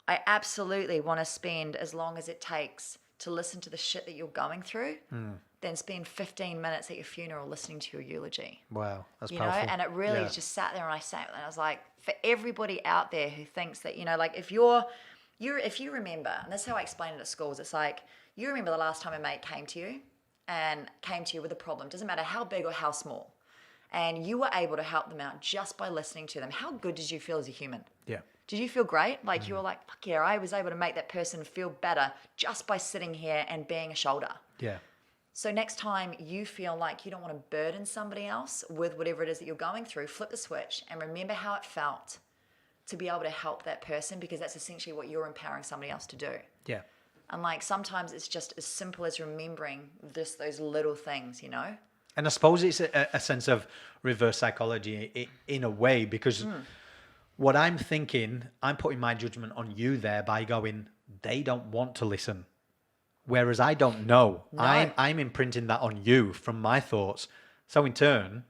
Speaker 2: I absolutely want to spend as long as it takes to listen to the shit that you're going through, then spend 15 minutes at your funeral listening to your eulogy.
Speaker 1: Wow, that's
Speaker 2: you
Speaker 1: powerful.
Speaker 2: know, and it really just sat there and I sat and I was like, for everybody out there who thinks that, you know, like if you remember, and that's how I explain it at schools, it's like you remember the last time a mate came to you with a problem, doesn't matter how big or how small, and you were able to help them out just by listening to them. How good did you feel as a human?
Speaker 1: Yeah.
Speaker 2: Did you feel great? Like you were like, fuck yeah, I was able to make that person feel better just by sitting here and being a shoulder.
Speaker 1: Yeah.
Speaker 2: So next time you feel like you don't want to burden somebody else with whatever it is that you're going through, flip the switch and remember how it felt to be able to help that person, because that's essentially what you're empowering somebody else to do.
Speaker 1: Yeah.
Speaker 2: And like sometimes it's just as simple as remembering just those little things, you know?
Speaker 1: And I suppose it's a sense of reverse psychology in a way, because what I'm thinking, I'm putting my judgment on you there by going, they don't want to listen. Whereas I don't know.
Speaker 2: No.
Speaker 1: I'm imprinting that on you from my thoughts. So in turn,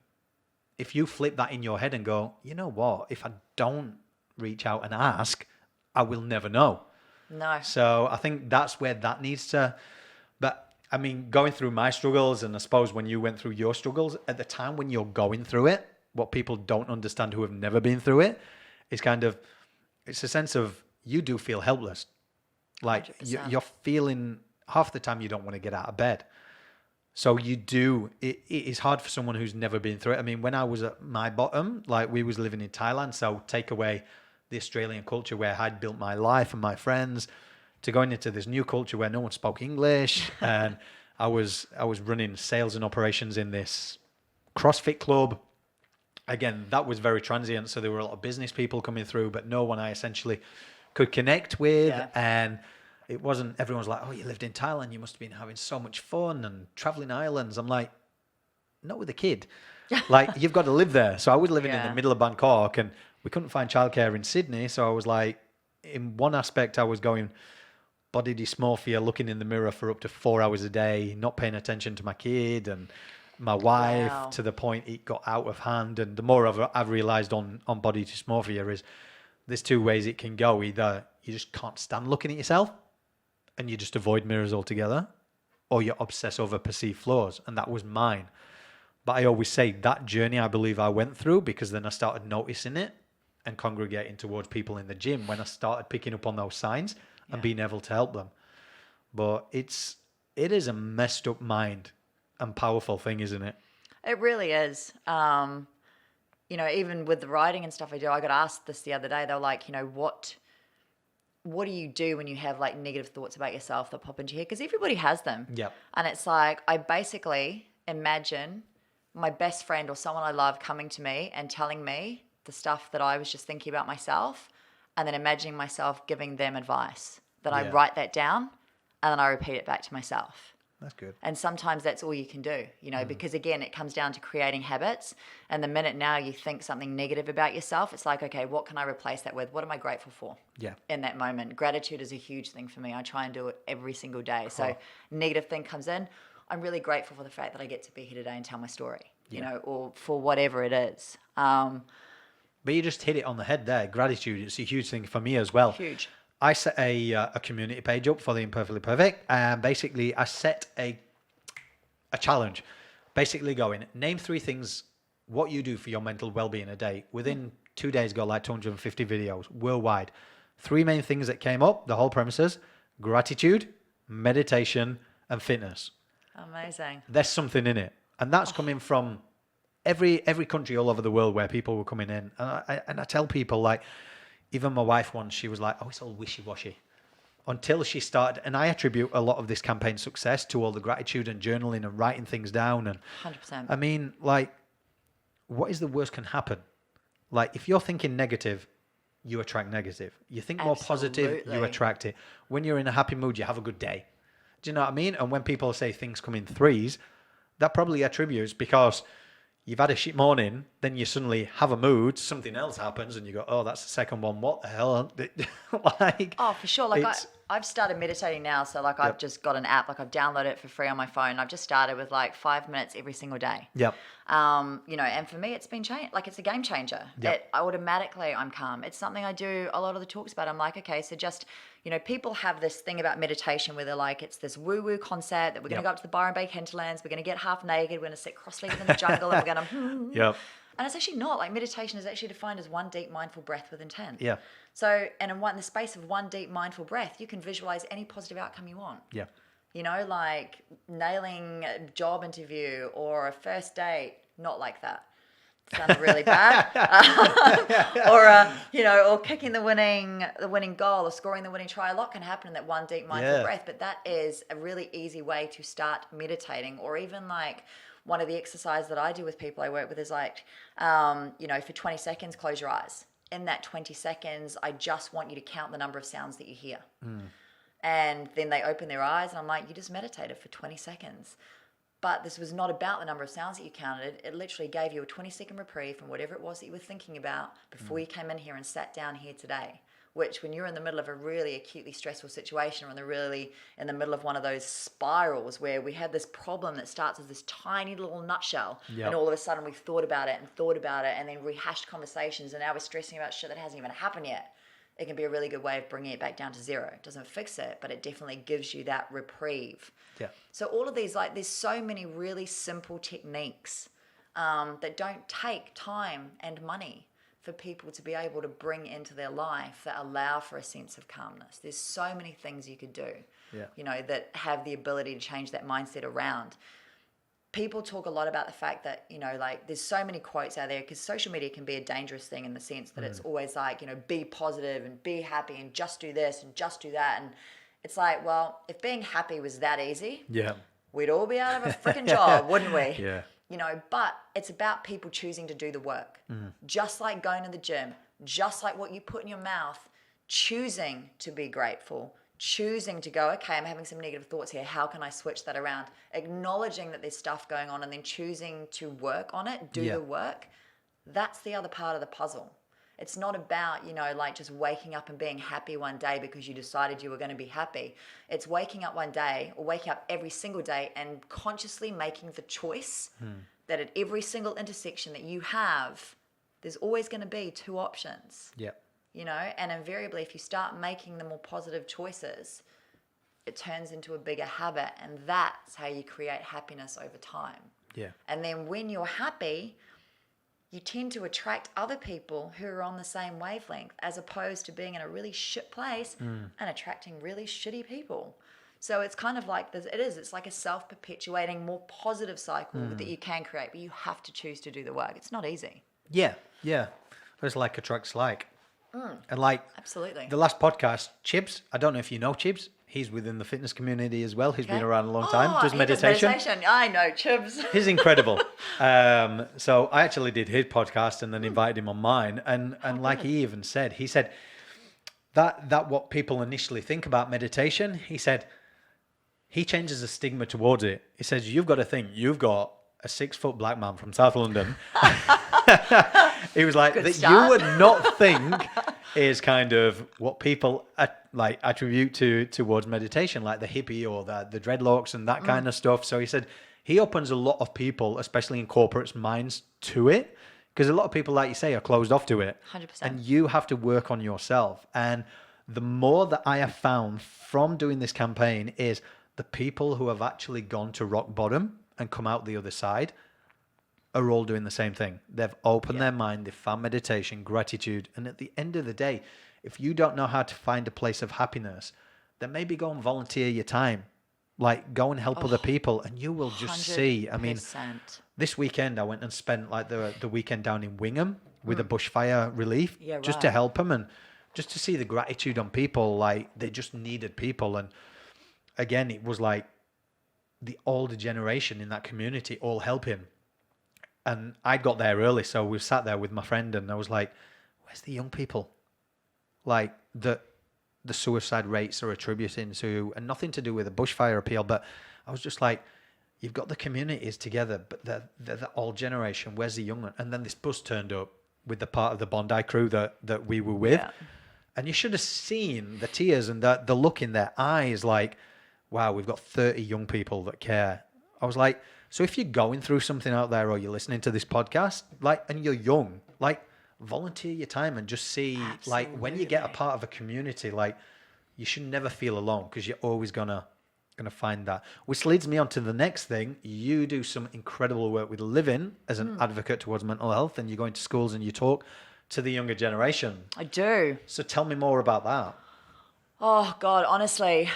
Speaker 1: if you flip that in your head and go, you know what, if I don't reach out and ask, I will never know.
Speaker 2: No.
Speaker 1: So I think that's where that needs to, but I mean, going through my struggles, and I suppose when you went through your struggles, at the time when you're going through it, what people don't understand who have never been through it is kind of, it's a sense of you do feel helpless. Like you're feeling, half the time you don't want to get out of bed. So you do, it is hard for someone who's never been through it. I mean, when I was at my bottom, like we was living in Thailand, so take away the Australian culture where I'd built my life and my friends, to going into this new culture where no one spoke English, and I was running sales and operations in this CrossFit club. Again, that was very transient, so there were a lot of business people coming through, but no one I essentially could connect with.
Speaker 2: Yeah.
Speaker 1: And it wasn't, everyone was like, oh, you lived in Thailand, you must have been having so much fun and traveling islands. I'm like, not with a kid. Like, you've got to live there. So I was living in the middle of Bangkok, and we couldn't find childcare in Sydney. So I was like, in one aspect, I was going body dysmorphia, looking in the mirror for up to 4 hours a day, not paying attention to my kid. And my wife,
Speaker 2: Wow.
Speaker 1: to the point it got out of hand. And the more I've realized on body dysmorphia is there's two ways it can go. Either you just can't stand looking at yourself and you just avoid mirrors altogether, or you obsess over perceived flaws. And that was mine. But I always say that journey I believe I went through, because then I started noticing it and congregating towards people in the gym when I started picking up on those signs and being able to help them. But it is a messed up mind and powerful thing, isn't it?
Speaker 2: It really is. Even with the writing and stuff I do, I got asked this the other day. They were like, what do you do when you have like negative thoughts about yourself that pop into your head? Because everybody has them.
Speaker 1: Yep.
Speaker 2: And it's like, I basically imagine my best friend or someone I love coming to me and telling me the stuff that I was just thinking about myself, and then imagining myself giving them advice. Then I write that down and then I repeat it back to myself.
Speaker 1: That's good.
Speaker 2: And sometimes that's all you can do, because again, it comes down to creating habits. And the minute now you think something negative about yourself, it's like, okay, what can I replace that with? What am I grateful for?
Speaker 1: Yeah.
Speaker 2: In that moment. Gratitude is a huge thing for me. I try and do it every single day. So negative thing comes in, I'm really grateful for the fact that I get to be here today and tell my story, or for whatever it is.
Speaker 1: But you just hit it on the head there. Gratitude, it's a huge thing for me as well.
Speaker 2: Huge.
Speaker 1: I set a community page up for the Imperfectly Perfect, and basically I set a challenge, basically going, name 3 things what you do for your mental well-being a day. Within 2 days, got like 250 videos worldwide. 3 main things that came up, the whole premises: gratitude, meditation, and fitness.
Speaker 2: Amazing.
Speaker 1: There's something in it, and that's coming from every country all over the world where people were coming in. And I tell people, like, even my wife once, she was like, oh, it's all wishy-washy. Until she started, and I attribute a lot of this campaign success to all the gratitude and journaling and writing things down. And
Speaker 2: 100%.
Speaker 1: I mean, like, what is the worst can happen? Like, if you're thinking negative, you attract negative. You think more positive, you
Speaker 2: Absolutely.
Speaker 1: attract it. When you're in a happy mood, you have a good day. Do you know what I mean? And when people say things come in threes, that probably attributes because you've had a shit morning, then you suddenly have a mood, something else happens, and you go, oh, that's the second one. What the hell? Like,
Speaker 2: Oh, for sure. Like
Speaker 1: it's-
Speaker 2: I've started meditating now. So like I've just got an app, like I've downloaded it for free on my phone. I've just started with like 5 minutes every single day.
Speaker 1: Yep.
Speaker 2: And for me, it's been changed. Like it's a game changer.
Speaker 1: Yep.
Speaker 2: Automatically I'm calm. It's something I do a lot of the talks about. I'm like, okay, so just, people have this thing about meditation where they're like, it's this woo-woo concept that we're going to go up to the Byron Bay hinterlands. We're going to get half naked. We're going to sit cross-legged in the jungle and we're going to,
Speaker 1: Yep.
Speaker 2: And it's actually not. Like meditation is actually defined as one deep mindful breath with intent.
Speaker 1: Yeah.
Speaker 2: So, and in the space of one deep mindful breath, you can visualize any positive outcome you want.
Speaker 1: Yeah.
Speaker 2: Like nailing a job interview or a first date, not like that. Sounded really bad. Or kicking the winning goal or scoring the winning try. A lot can happen in that one deep mindful breath, but that is a really easy way to start meditating. Or even like one of the exercises that I do with people I work with is like, for 20 seconds, close your eyes. In that 20 seconds, I just want you to count the number of sounds that you hear. And then they open their eyes and I'm like, you just meditated for 20 seconds. But this was not about the number of sounds that you counted. It literally gave you a 20-second reprieve from whatever it was that you were thinking about before you came in here and sat down here today. Which, when you're in the middle of a really acutely stressful situation, or in the middle of one of those spirals where we have this problem that starts as this tiny little nutshell, and all of a sudden we've thought about it, and then rehashed conversations, and now we're stressing about shit that hasn't even happened yet. It can be a really good way of bringing it back down to zero. It doesn't fix it, but it definitely gives you that reprieve.
Speaker 1: Yeah.
Speaker 2: So all of these, like, there's so many really simple techniques that don't take time and money for people to be able to bring into their life that allow for a sense of calmness. There's so many things you could do, that have the ability to change that mindset around. People talk a lot about the fact that, like there's so many quotes out there because social media can be a dangerous thing in the sense that it's always like, be positive and be happy and just do this and just do that. And it's like, well, if being happy was that easy, we'd all be out of a freaking job, wouldn't we?
Speaker 1: Yeah.
Speaker 2: But it's about people choosing to do the work. Just like going to the gym, just like what you put in your mouth, choosing to be grateful, choosing to go, okay, I'm having some negative thoughts here. How can I switch that around? Acknowledging that there's stuff going on and then choosing to work on it, do the work. That's the other part of the puzzle. It's not about, like just waking up and being happy one day because you decided you were going to be happy. It's waking up one day or waking up every single day and consciously making the choice that at every single intersection that you have, there's always going to be two options.
Speaker 1: Yeah.
Speaker 2: And invariably, if you start making the more positive choices, it turns into a bigger habit, and that's how you create happiness over time.
Speaker 1: Yeah.
Speaker 2: And then when you're happy, you tend to attract other people who are on the same wavelength, as opposed to being in a really shit place and attracting really shitty people. So it's kind of like this. It's like a self-perpetuating, more positive cycle that you can create, but you have to choose to do the work. It's not easy.
Speaker 1: Yeah. It's like attracts like. And like
Speaker 2: Absolutely.
Speaker 1: the last podcast, Chibs, I don't know if you know Chibs. He's within the fitness community as well. He's been around a long time. Does meditation.
Speaker 2: I know, Chibs.
Speaker 1: He's incredible. So I actually did his podcast and then invited him on mine. And like he even said, that what people initially think about meditation, he said, he changes the stigma towards it. He says, you've got to think, you've got a 6-foot black man from South London. He was like, that you would not think is kind of what people attribute towards meditation, like the hippie or the dreadlocks and that kind of stuff. So he said he opens a lot of people, especially in corporates' minds, to it, because a lot of people, like you say, are closed off to it.
Speaker 2: 100%.
Speaker 1: And you have to work on yourself. And the more that I have found from doing this campaign is the people who have actually gone to rock bottom and come out the other side are all doing the same thing. They've opened their mind, they've found meditation, gratitude. And at the end of the day, if you don't know how to find a place of happiness, then maybe go and volunteer your time. Like, go and help other people, and you will just see. I mean, this weekend I went and spent like the weekend down in Wingham with a bushfire relief, just to help them and just to see the gratitude on people. Like, they just needed people. And again, it was like the older generation in that community all helping. And I got there early, so we sat there with my friend, and I was like, where's the young people? Like, the suicide rates are attributing to, and nothing to do with the bushfire appeal, but I was just like, you've got the communities together, but they're the old generation. Where's the young one? And then this bus turned up with the part of the Bondi crew that we were with. Yeah. And you should have seen the tears and the look in their eyes, like, wow, we've got 30 young people that care. I was like, so if you're going through something out there or you're listening to this podcast, like, and you're young, like, volunteer your time and just see, like, when you get a part of a community, like, you should never feel alone, because you're always gonna find that. Which leads me on to the next thing. You do some incredible work with Living as an advocate towards mental health, and you go into schools and you talk to the younger generation.
Speaker 2: I do.
Speaker 1: So tell me more about that.
Speaker 2: Oh God, honestly,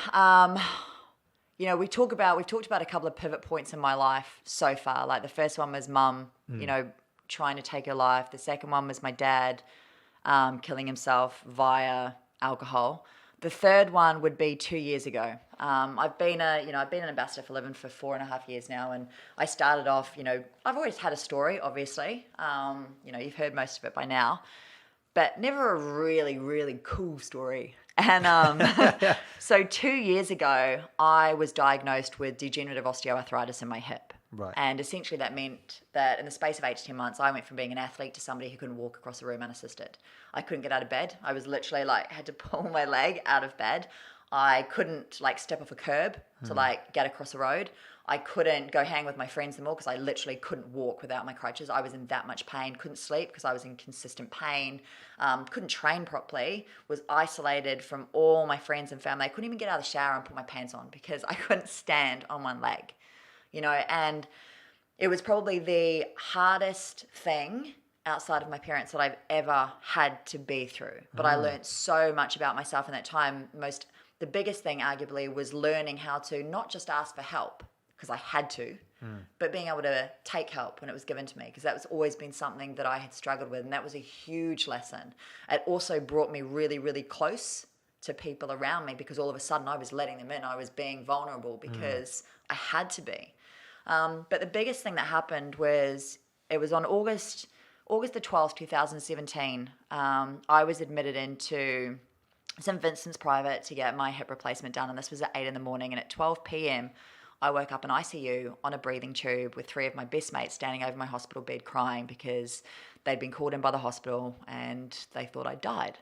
Speaker 2: we've talked about a couple of pivot points in my life so far. Like, the first one was mum, trying to take her life. The second one was my dad killing himself via alcohol. The third one would be 2 years ago. I've been an ambassador for Living for 4.5 years now, and I started off, I've always had a story, obviously. You've heard most of it by now, but never a really, really cool story. And so 2 years ago, I was diagnosed with degenerative osteoarthritis in my hip.
Speaker 1: Right.
Speaker 2: And essentially that meant that in the space of 8 to 10 months, I went from being an athlete to somebody who couldn't walk across the room unassisted. I couldn't get out of bed. I was literally had to pull my leg out of bed. I couldn't step off a curb to get across the road. I couldn't go hang with my friends anymore because I literally couldn't walk without my crutches. I was in that much pain. Couldn't sleep because I was in consistent pain. Couldn't train properly. Was isolated from all my friends and family. I couldn't even get out of the shower and put my pants on because I couldn't stand on one leg. And it was probably the hardest thing outside of my parents that I've ever had to be through. But I learned so much about myself in that time. The biggest thing arguably was learning how to not just ask for help, because I had to, but being able to take help when it was given to me, because that was always been something that I had struggled with. And that was a huge lesson. It also brought me really, really close to people around me, because all of a sudden I was letting them in. I was being vulnerable because I had to be. But the biggest thing that happened was, it was on August the 12th, 2017. I was admitted into St. Vincent's Private to get my hip replacement done. And this was at 8 a.m. And at 12 p.m, I woke up in ICU on a breathing tube with 3 of my best mates standing over my hospital bed crying because they'd been called in by the hospital and they thought I'd died.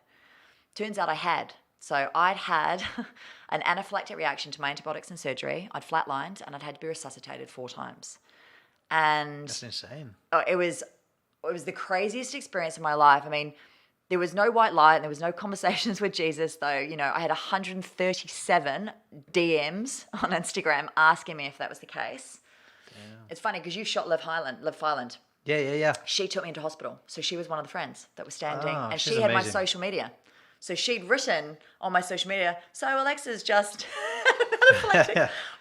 Speaker 2: Turns out I had. So I'd had an anaphylactic reaction to my antibiotics and surgery. I'd flatlined and I'd had to be resuscitated 4 times. And
Speaker 1: That's insane.
Speaker 2: it was the craziest experience of my life. I mean, there was no white light and there was no conversations with Jesus, though. You know, I had 137 DMs on Instagram asking me if that was the case. Yeah. It's funny because you shot Liv Fyland.
Speaker 1: Yeah.
Speaker 2: She took me into hospital. So she was one of the friends that was standing.
Speaker 1: Oh,
Speaker 2: and
Speaker 1: she's
Speaker 2: she had my
Speaker 1: amazing.
Speaker 2: social media. So she'd written on my social media, so Alexa's just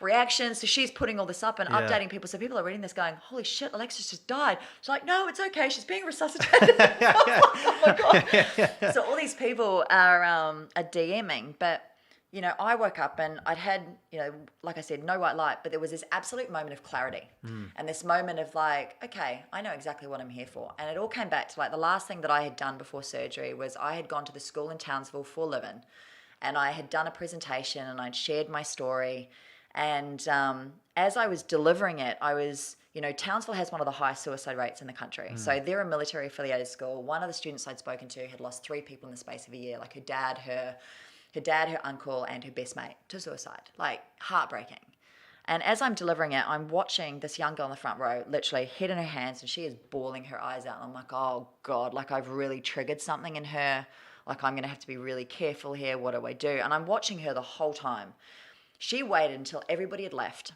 Speaker 2: reaction. So she's putting all this up and updating people. So people are reading this going, holy shit, Alexa's just died. She's like, no, it's okay. She's being resuscitated. Oh my God. So all these people are DMing. But, you know, I woke up and I'd had, you know, like I said, no white light, but there was this absolute moment of clarity and this moment of like, okay, I know exactly what I'm here for. And it all came back to like the last thing that I had done before surgery was I had gone to the school in Townsville for living and I had done a presentation and I'd shared my story. And as I was delivering it, I was, you know, Townsville has one of the highest suicide rates in the country. So they're a military affiliated school. One of the students I'd spoken to had lost 3 people in the space of a year, like her dad, her uncle, and her best mate to suicide. Like, heartbreaking. And as I'm delivering it, I'm watching this young girl in the front row, literally head in her hands, and she is bawling her eyes out. And I'm like, oh God, like I've really triggered something in her. Like I'm going to have to be really careful here. What do I do? And I'm watching her the whole time. She waited until everybody had left.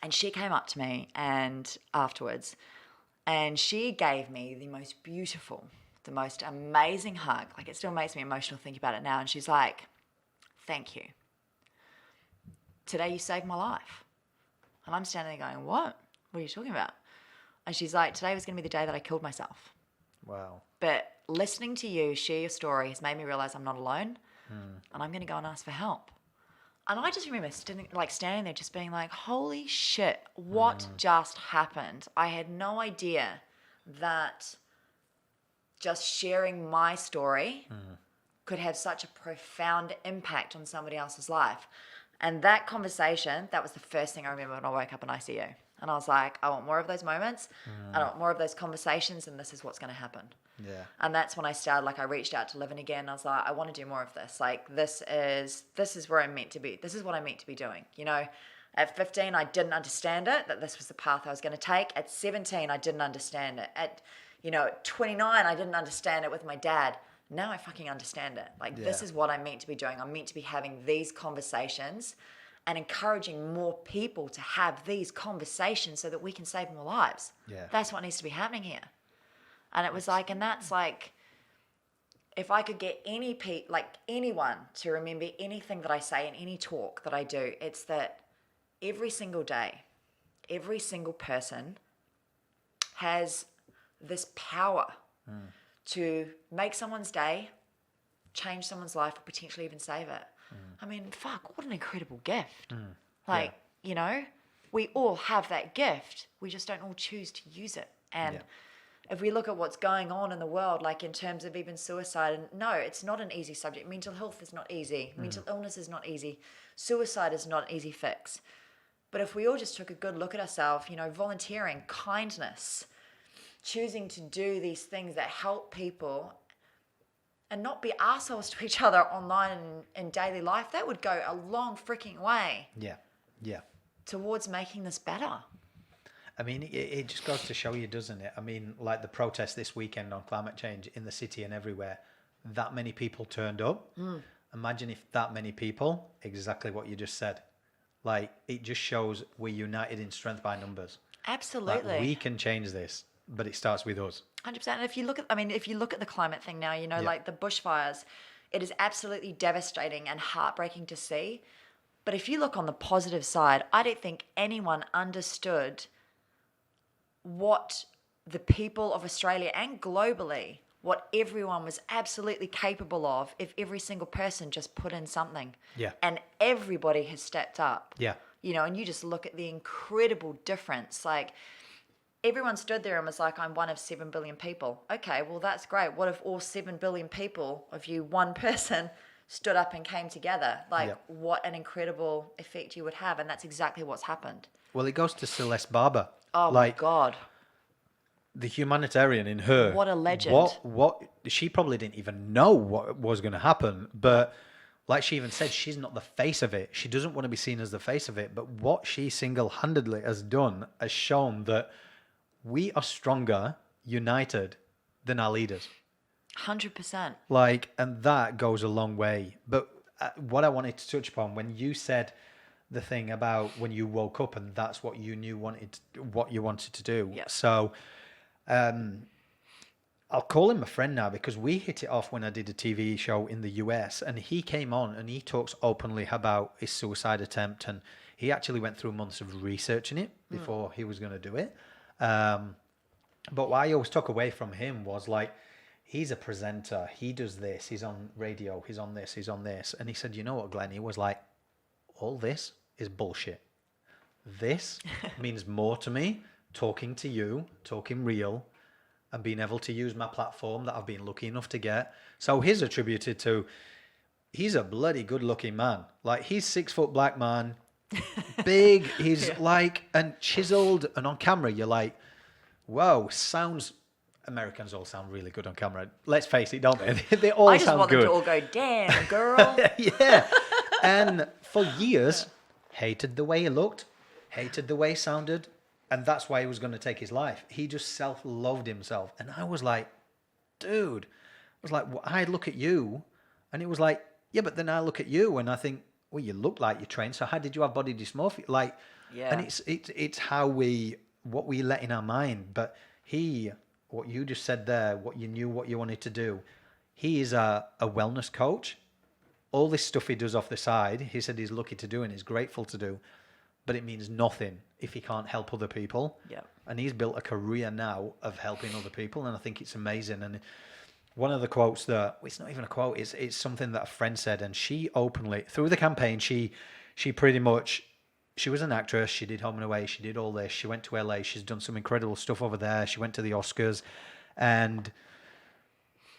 Speaker 2: And she came up to me and afterwards, and she gave me the most beautiful, the most amazing hug. Like it still makes me emotional thinking about it now. And she's like, thank you. Today you saved my life. And I'm standing there going, what? What are you talking about? And she's like, today was going to be the day that I killed myself.
Speaker 1: Wow.
Speaker 2: But listening to you share your story has made me realize I'm not alone and I'm going to go and ask for help. And I just remember standing there just being like, holy shit, what just happened? I had no idea that just sharing my story could have such a profound impact on somebody else's life. And that conversation, that was the first thing I remember when I woke up in ICU. And I was like, I want more of those moments. I want more of those conversations, and this is what's going to happen.
Speaker 1: Yeah.
Speaker 2: And that's when I started, like I reached out to Living again. I was like, I want to do more of this. Like this is where I'm meant to be. This is what I'm meant to be doing. You know, at 15, I didn't understand it, that this was the path I was going to take. At 17, I didn't understand it. At 29, I didn't understand it with my dad. Now I fucking understand it. Like this is what I'm meant to be doing. I'm meant to be having these conversations and encouraging more people to have these conversations so that we can save more lives.
Speaker 1: Yeah.
Speaker 2: That's what needs to be happening here. And it was like, and that's like, if I could get anyone to remember anything that I say in any talk that I do, it's that every single day, every single person has this power to make someone's day, change someone's life, or potentially even save it. I mean, fuck, what an incredible gift. You know, we all have that gift. We just don't all choose to use it. And if we look at what's going on in the world, like in terms of even suicide, and no, it's not an easy subject. Mental health is not easy. Mental illness is not easy. Suicide is not an easy fix. But if we all just took a good look at ourselves, you know, volunteering, kindness, choosing to do these things that help people and not be assholes to each other online and in daily life, that would go a long freaking way towards making this better.
Speaker 1: I mean, it just goes to show you, doesn't it? I mean, like the protest this weekend on climate change in the city and everywhere, that many people turned up. Imagine if that many people, exactly what you just said, like it just shows we're united in strength by numbers.
Speaker 2: Absolutely.
Speaker 1: Like, we can change this, but it starts with us.
Speaker 2: 100%. And if you look at the climate thing now, you know, like the bushfires, it is absolutely devastating and heartbreaking to see. But if you look on the positive side, I don't think anyone understood what the people of Australia and globally, what everyone was absolutely capable of if every single person just put in something.
Speaker 1: Yeah.
Speaker 2: And everybody has stepped up.
Speaker 1: Yeah.
Speaker 2: You know, and you just look at the incredible difference. Like, everyone stood there and was like, I'm one of 7 billion people. Okay, well, that's great. What if all 7 billion people of you, one person, stood up and came together. Like,
Speaker 1: Yeah.
Speaker 2: what an incredible effect you would have. And that's exactly what's happened.
Speaker 1: Well, it goes to Celeste Barber.
Speaker 2: Oh,
Speaker 1: Like,
Speaker 2: my God.
Speaker 1: the humanitarian in her.
Speaker 2: What a legend.
Speaker 1: What she probably didn't even know what was going to happen, but like she even said, she's not the face of it. She doesn't want to be seen as the face of it, but what she single-handedly has done has shown that we are stronger united than our leaders.
Speaker 2: 100%.
Speaker 1: Like, and that goes a long way. But what I wanted to touch upon when you said the thing about when you woke up and that's what you knew what you wanted to do.
Speaker 2: Yeah.
Speaker 1: So I'll call him a friend now because we hit it off when I did a TV show in the US, and he came on and he talks openly about his suicide attempt, and he actually went through months of researching it before he was going to do it. But what I always took away from him was like, he's a presenter, he does this, he's on radio, he's on this, he's on this. And he said, you know what, Glenn? He was like, all this is bullshit. This means more to me, talking to you, talking real, and being able to use my platform that I've been lucky enough to get. So he's attributed to, he's a bloody good looking man. Like, he's 6 foot black man, big, he's like, and chiseled, and on camera, you're like, whoa, sounds, Americans all sound really good on camera. Let's face it, don't they? They all
Speaker 2: I just
Speaker 1: sound
Speaker 2: want
Speaker 1: good.
Speaker 2: them to all go, damn, girl.
Speaker 1: Yeah. And for years, hated the way he looked, hated the way he sounded, and that's why he was going to take his life. He just self-loathed himself. And I was like, dude, I was like, well, I look at you, and it was like, yeah, but then I look at you, and I think, well, you look like you're trained, so how did you have body dysmorphia? Like,
Speaker 2: Yeah.
Speaker 1: and it's how what we let in our mind. But what you just said there, what you knew, what you wanted to do, he is a wellness coach. All this stuff he does off the side, he said he's lucky to do and he's grateful to do, but it means nothing if he can't help other people.
Speaker 2: Yeah.
Speaker 1: And he's built a career now of helping other people, and I think it's amazing. And one of the quotes that, it's not even a quote, it's something that a friend said, and she openly, through the campaign, she pretty much, she was an actress, she did Home and Away, she did all this, she went to LA, she's done some incredible stuff over there, she went to the Oscars, and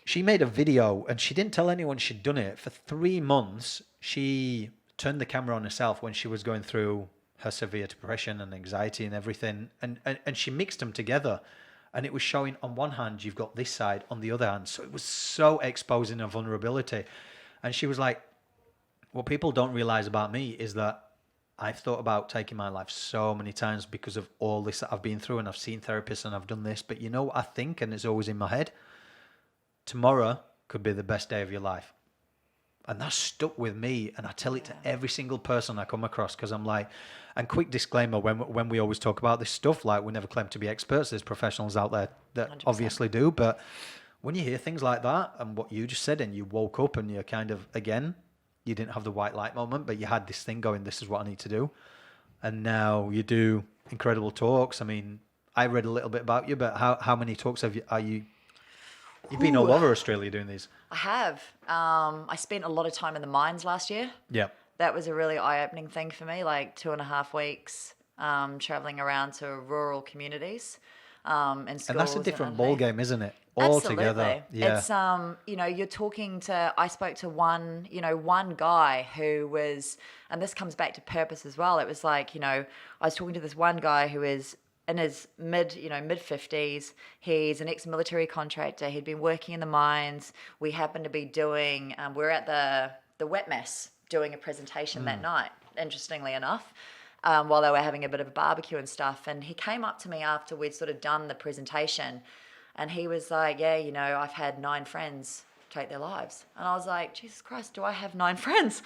Speaker 1: she made a video, and she didn't tell anyone she'd done it. For 3 months, she turned the camera on herself when she was going through her severe depression and anxiety and everything, and she mixed them together, and it was showing, on one hand you've got this side, on the other hand, so it was so exposing her vulnerability. And she was like, what people don't realize about me is that I've thought about taking my life so many times because of all this that I've been through, and I've seen therapists and I've done this, but you know what I think, and it's always in my head, tomorrow could be the best day of your life. And that's stuck with me, and I tell it to every single person I come across, because I'm like, and quick disclaimer, when we always talk about this stuff, like, we never claim to be experts. There's professionals out there that
Speaker 2: 100%.
Speaker 1: obviously do, but when you hear things like that and what you just said, and you woke up and you're kind of, again, you didn't have the white light moment, but you had this thing going, this is what I need to do. And now you do incredible talks. I mean, I read a little bit about you, but how many talks you've been all over Australia doing these?
Speaker 2: I have. I spent a lot of time in the mines last year.
Speaker 1: Yeah.
Speaker 2: That was a really eye-opening thing for me, like 2.5 weeks traveling around to rural communities and schools.
Speaker 1: And that's a different ball
Speaker 2: underneath.
Speaker 1: game, isn't it?
Speaker 2: Absolutely.
Speaker 1: Altogether. Yeah.
Speaker 2: It's, you're talking to, I spoke to one guy who was, and this comes back to purpose as well. It was like, I was talking to this one guy who is in his mid 50s. He's an ex-military contractor. He'd been working in the mines. We happened to be doing, we're at the wet mess doing a presentation that night, interestingly enough. While they were having a bit of a barbecue and stuff. And he came up to me after we'd sort of done the presentation, and he was like, yeah, I've had 9 friends take their lives. And I was like, Jesus Christ, do I have 9 friends?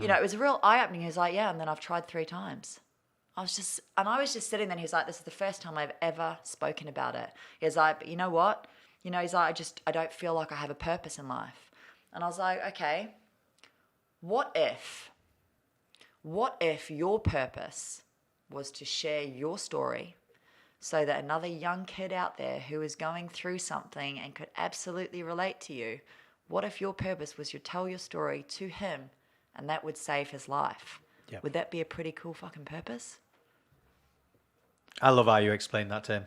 Speaker 2: It was a real eye-opening. He was like, yeah, and then I've tried 3 times. I was just sitting there, and he's like, this is the first time I've ever spoken about it. He was like, but you know what? He's like, I don't feel like I have a purpose in life. And I was like, okay, what if your purpose was to share your story so that another young kid out there who is going through something and could absolutely relate to you, what if your purpose was to tell your story to him and that would save his life?
Speaker 1: Yep.
Speaker 2: Would that be a pretty cool fucking purpose?
Speaker 1: I love how you explain that to him.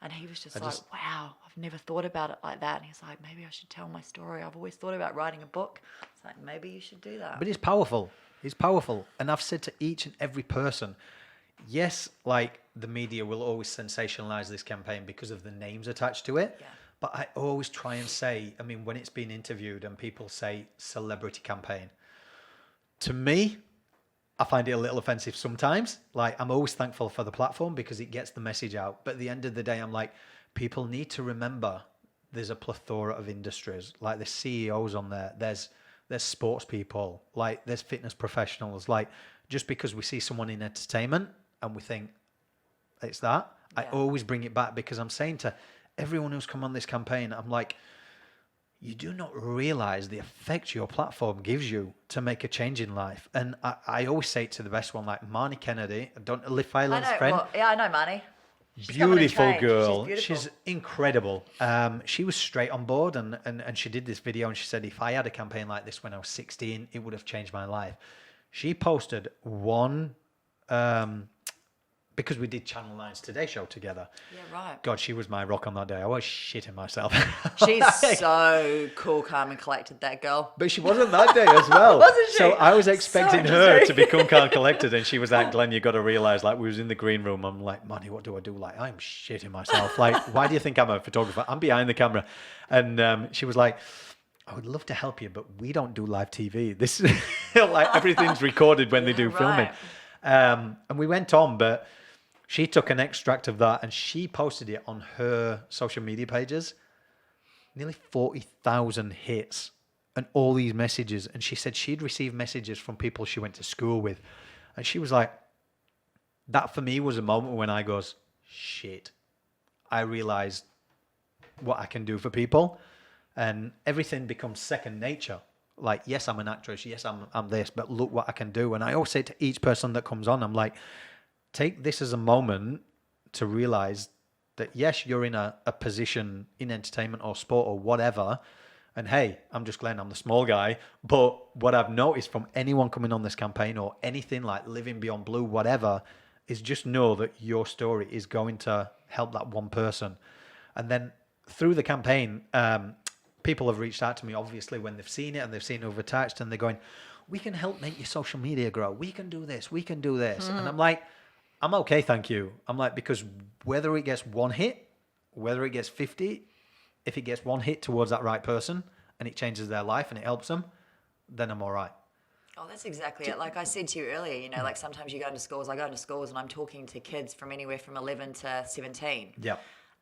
Speaker 2: And he was just wow, I've never thought about it like that. And he's like, maybe I should tell my story. I've always thought about writing a book. It's like, maybe you should do that.
Speaker 1: But it's powerful. It's powerful. And I've said to each and every person, yes, like the media will always sensationalize this campaign because of the names attached to it.
Speaker 2: Yeah.
Speaker 1: But I always try and say, I mean, when it's been interviewed and people say celebrity campaign, to me, I find it a little offensive sometimes. Like, I'm always thankful for the platform because it gets the message out. But at the end of the day, I'm like, people need to remember there's a plethora of industries. Like, there's CEOs on there. There's sports people. Like, there's fitness professionals. Like, just because we see someone in entertainment and we think it's that, I always bring it back because I'm saying to everyone who's come on this campaign, I'm like, you do not realize the effect your platform gives you to make a change in life. And I always say it to the best one, like Marnie Kennedy, Liv Filand's friend.
Speaker 2: Well, yeah, I know Marnie.
Speaker 1: Beautiful girl.
Speaker 2: She's
Speaker 1: incredible. She was straight on board and she did this video and she said, if I had a campaign like this when I was 16, it would have changed my life. She posted one, because we did Channel 9's Today Show together.
Speaker 2: Yeah, right.
Speaker 1: God, she was my rock on that day. I was shitting myself.
Speaker 2: She's so cool, calm and collected, that girl.
Speaker 1: But she wasn't that day as well.
Speaker 2: Wasn't she?
Speaker 1: So I was expecting
Speaker 2: So
Speaker 1: her to
Speaker 2: interesting.
Speaker 1: become calm and collected. And she was like, Glenn, you got to realize, like, we was in the green room. I'm like, Manny, what do I do? Like, I'm shitting myself. Like, why do you think I'm a photographer? I'm behind the camera. And she was like, I would love to help you, but we don't do live TV. This is like everything's recorded when they do filming. And we went on, but she took an extract of that and she posted it on her social media pages. Nearly 40,000 hits and all these messages. And she said she'd received messages from people she went to school with. And she was like, that for me was a moment when I goes, shit, I realized what I can do for people. And everything becomes second nature. Like, yes, I'm an actress. Yes, I'm this, but look what I can do. And I always say to each person that comes on, I'm like, take this as a moment to realize that, yes, you're in a position in entertainment or sport or whatever. And hey, I'm just Glenn, I'm the small guy. But what I've noticed from anyone coming on this campaign or anything like Living Beyond Blue, whatever, is just know that your story is going to help that one person. And then through the campaign, people have reached out to me, obviously, when they've seen it and they've seen who've attached and they're going, we can help make your social media grow. We can do this. We can do this. And I'm like, I'm okay, thank you. I'm like, because whether it gets one hit, whether it gets 50, if it gets one hit towards that right person and it changes their life and it helps them, then I'm all right.
Speaker 2: Oh, that's exactly it. Like I said to you earlier, you know, like sometimes you go into schools, I go into schools and I'm talking to kids from anywhere from 11 to 17.
Speaker 1: Yeah.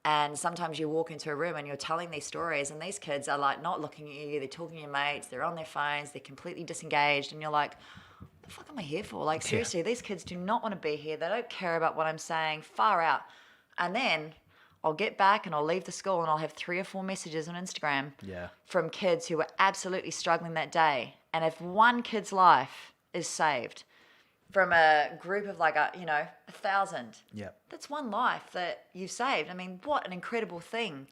Speaker 2: And sometimes you walk into a room and you're telling these stories and these kids are like not looking at you, they're talking to your mates, they're on their phones, they're completely disengaged and you're like, what the fuck am I here for? Like seriously, these kids do not want to be here. They don't care about what I'm saying, far out. And then I'll get back and I'll leave the school and I'll have 3 or 4 messages on Instagram from kids who were absolutely struggling that day. And if one kid's life is saved from a group of like 1,000.
Speaker 1: Yeah.
Speaker 2: That's one life that you've saved. I mean, what an incredible thing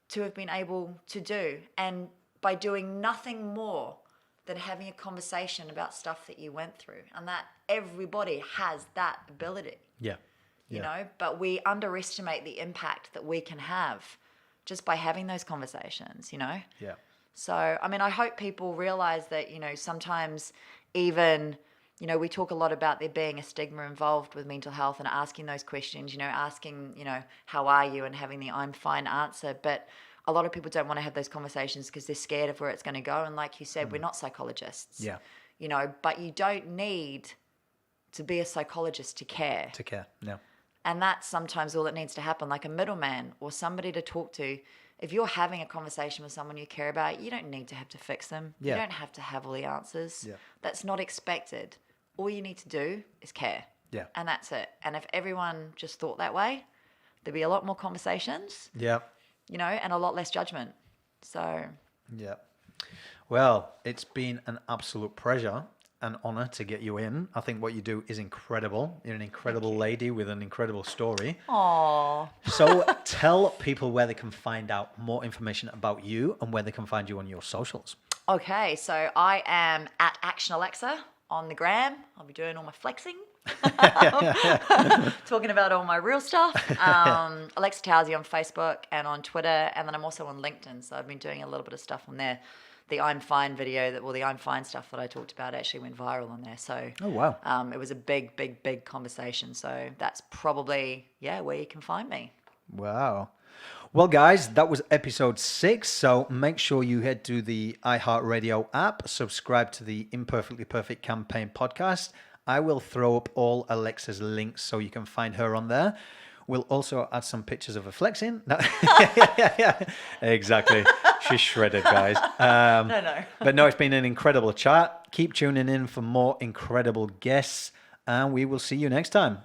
Speaker 2: to have been able to do. And by doing nothing more than having a conversation about stuff that you went through. And that everybody has that ability.
Speaker 1: Yeah.
Speaker 2: You know, but we underestimate the impact that we can have just by having those conversations, you know?
Speaker 1: Yeah.
Speaker 2: So, I mean, I hope people realize that, you know, sometimes even... You know, we talk a lot about there being a stigma involved with mental health and asking those questions, you know, asking, you know, how are you and having the I'm fine answer. But a lot of people don't want to have those conversations because they're scared of where it's going to go. And like you said, we're not psychologists.
Speaker 1: Yeah.
Speaker 2: You know, but you don't need to be a psychologist to care.
Speaker 1: To care, no.
Speaker 2: And that's sometimes all that needs to happen, like a middleman or somebody to talk to. If you're having a conversation with someone you care about, you don't need to have to fix them.
Speaker 1: Yeah.
Speaker 2: You don't have to have all the answers.
Speaker 1: Yeah.
Speaker 2: That's not expected. All you need to do is care.
Speaker 1: Yeah.
Speaker 2: And that's it. And if everyone just thought that way, there'd be a lot more conversations.
Speaker 1: Yeah.
Speaker 2: You know, and a lot less judgment. So.
Speaker 1: Yeah. Well, it's been an absolute pleasure, an honor to get you in. I think what you do is incredible. You're an incredible lady with an incredible story.
Speaker 2: Aww.
Speaker 1: So tell people where they can find out more information about you and where they can find you on your socials.
Speaker 2: Okay, so I am at Action Alexa on the gram. I'll be doing all my flexing. talking about all my real stuff. Alexa Towersey on Facebook and on Twitter, and then I'm also on LinkedIn. So I've been doing a little bit of stuff on there. The I'm Fine video, the I'm Fine stuff that I talked about actually went viral on there. So
Speaker 1: Oh, wow.
Speaker 2: it was a big conversation. So that's probably where you can find me.
Speaker 1: Wow. Well, guys, that was episode 6. So make sure you head to the iHeartRadio app, subscribe to the Imperfectly Perfect Campaign podcast. I will throw up all Alexa's links so you can find her on there. We'll also add some pictures of her flexing. No. Exactly. She's shredded, guys.
Speaker 2: No.
Speaker 1: But no, it's been an incredible chat. Keep tuning in for more incredible guests, and we will see you next time.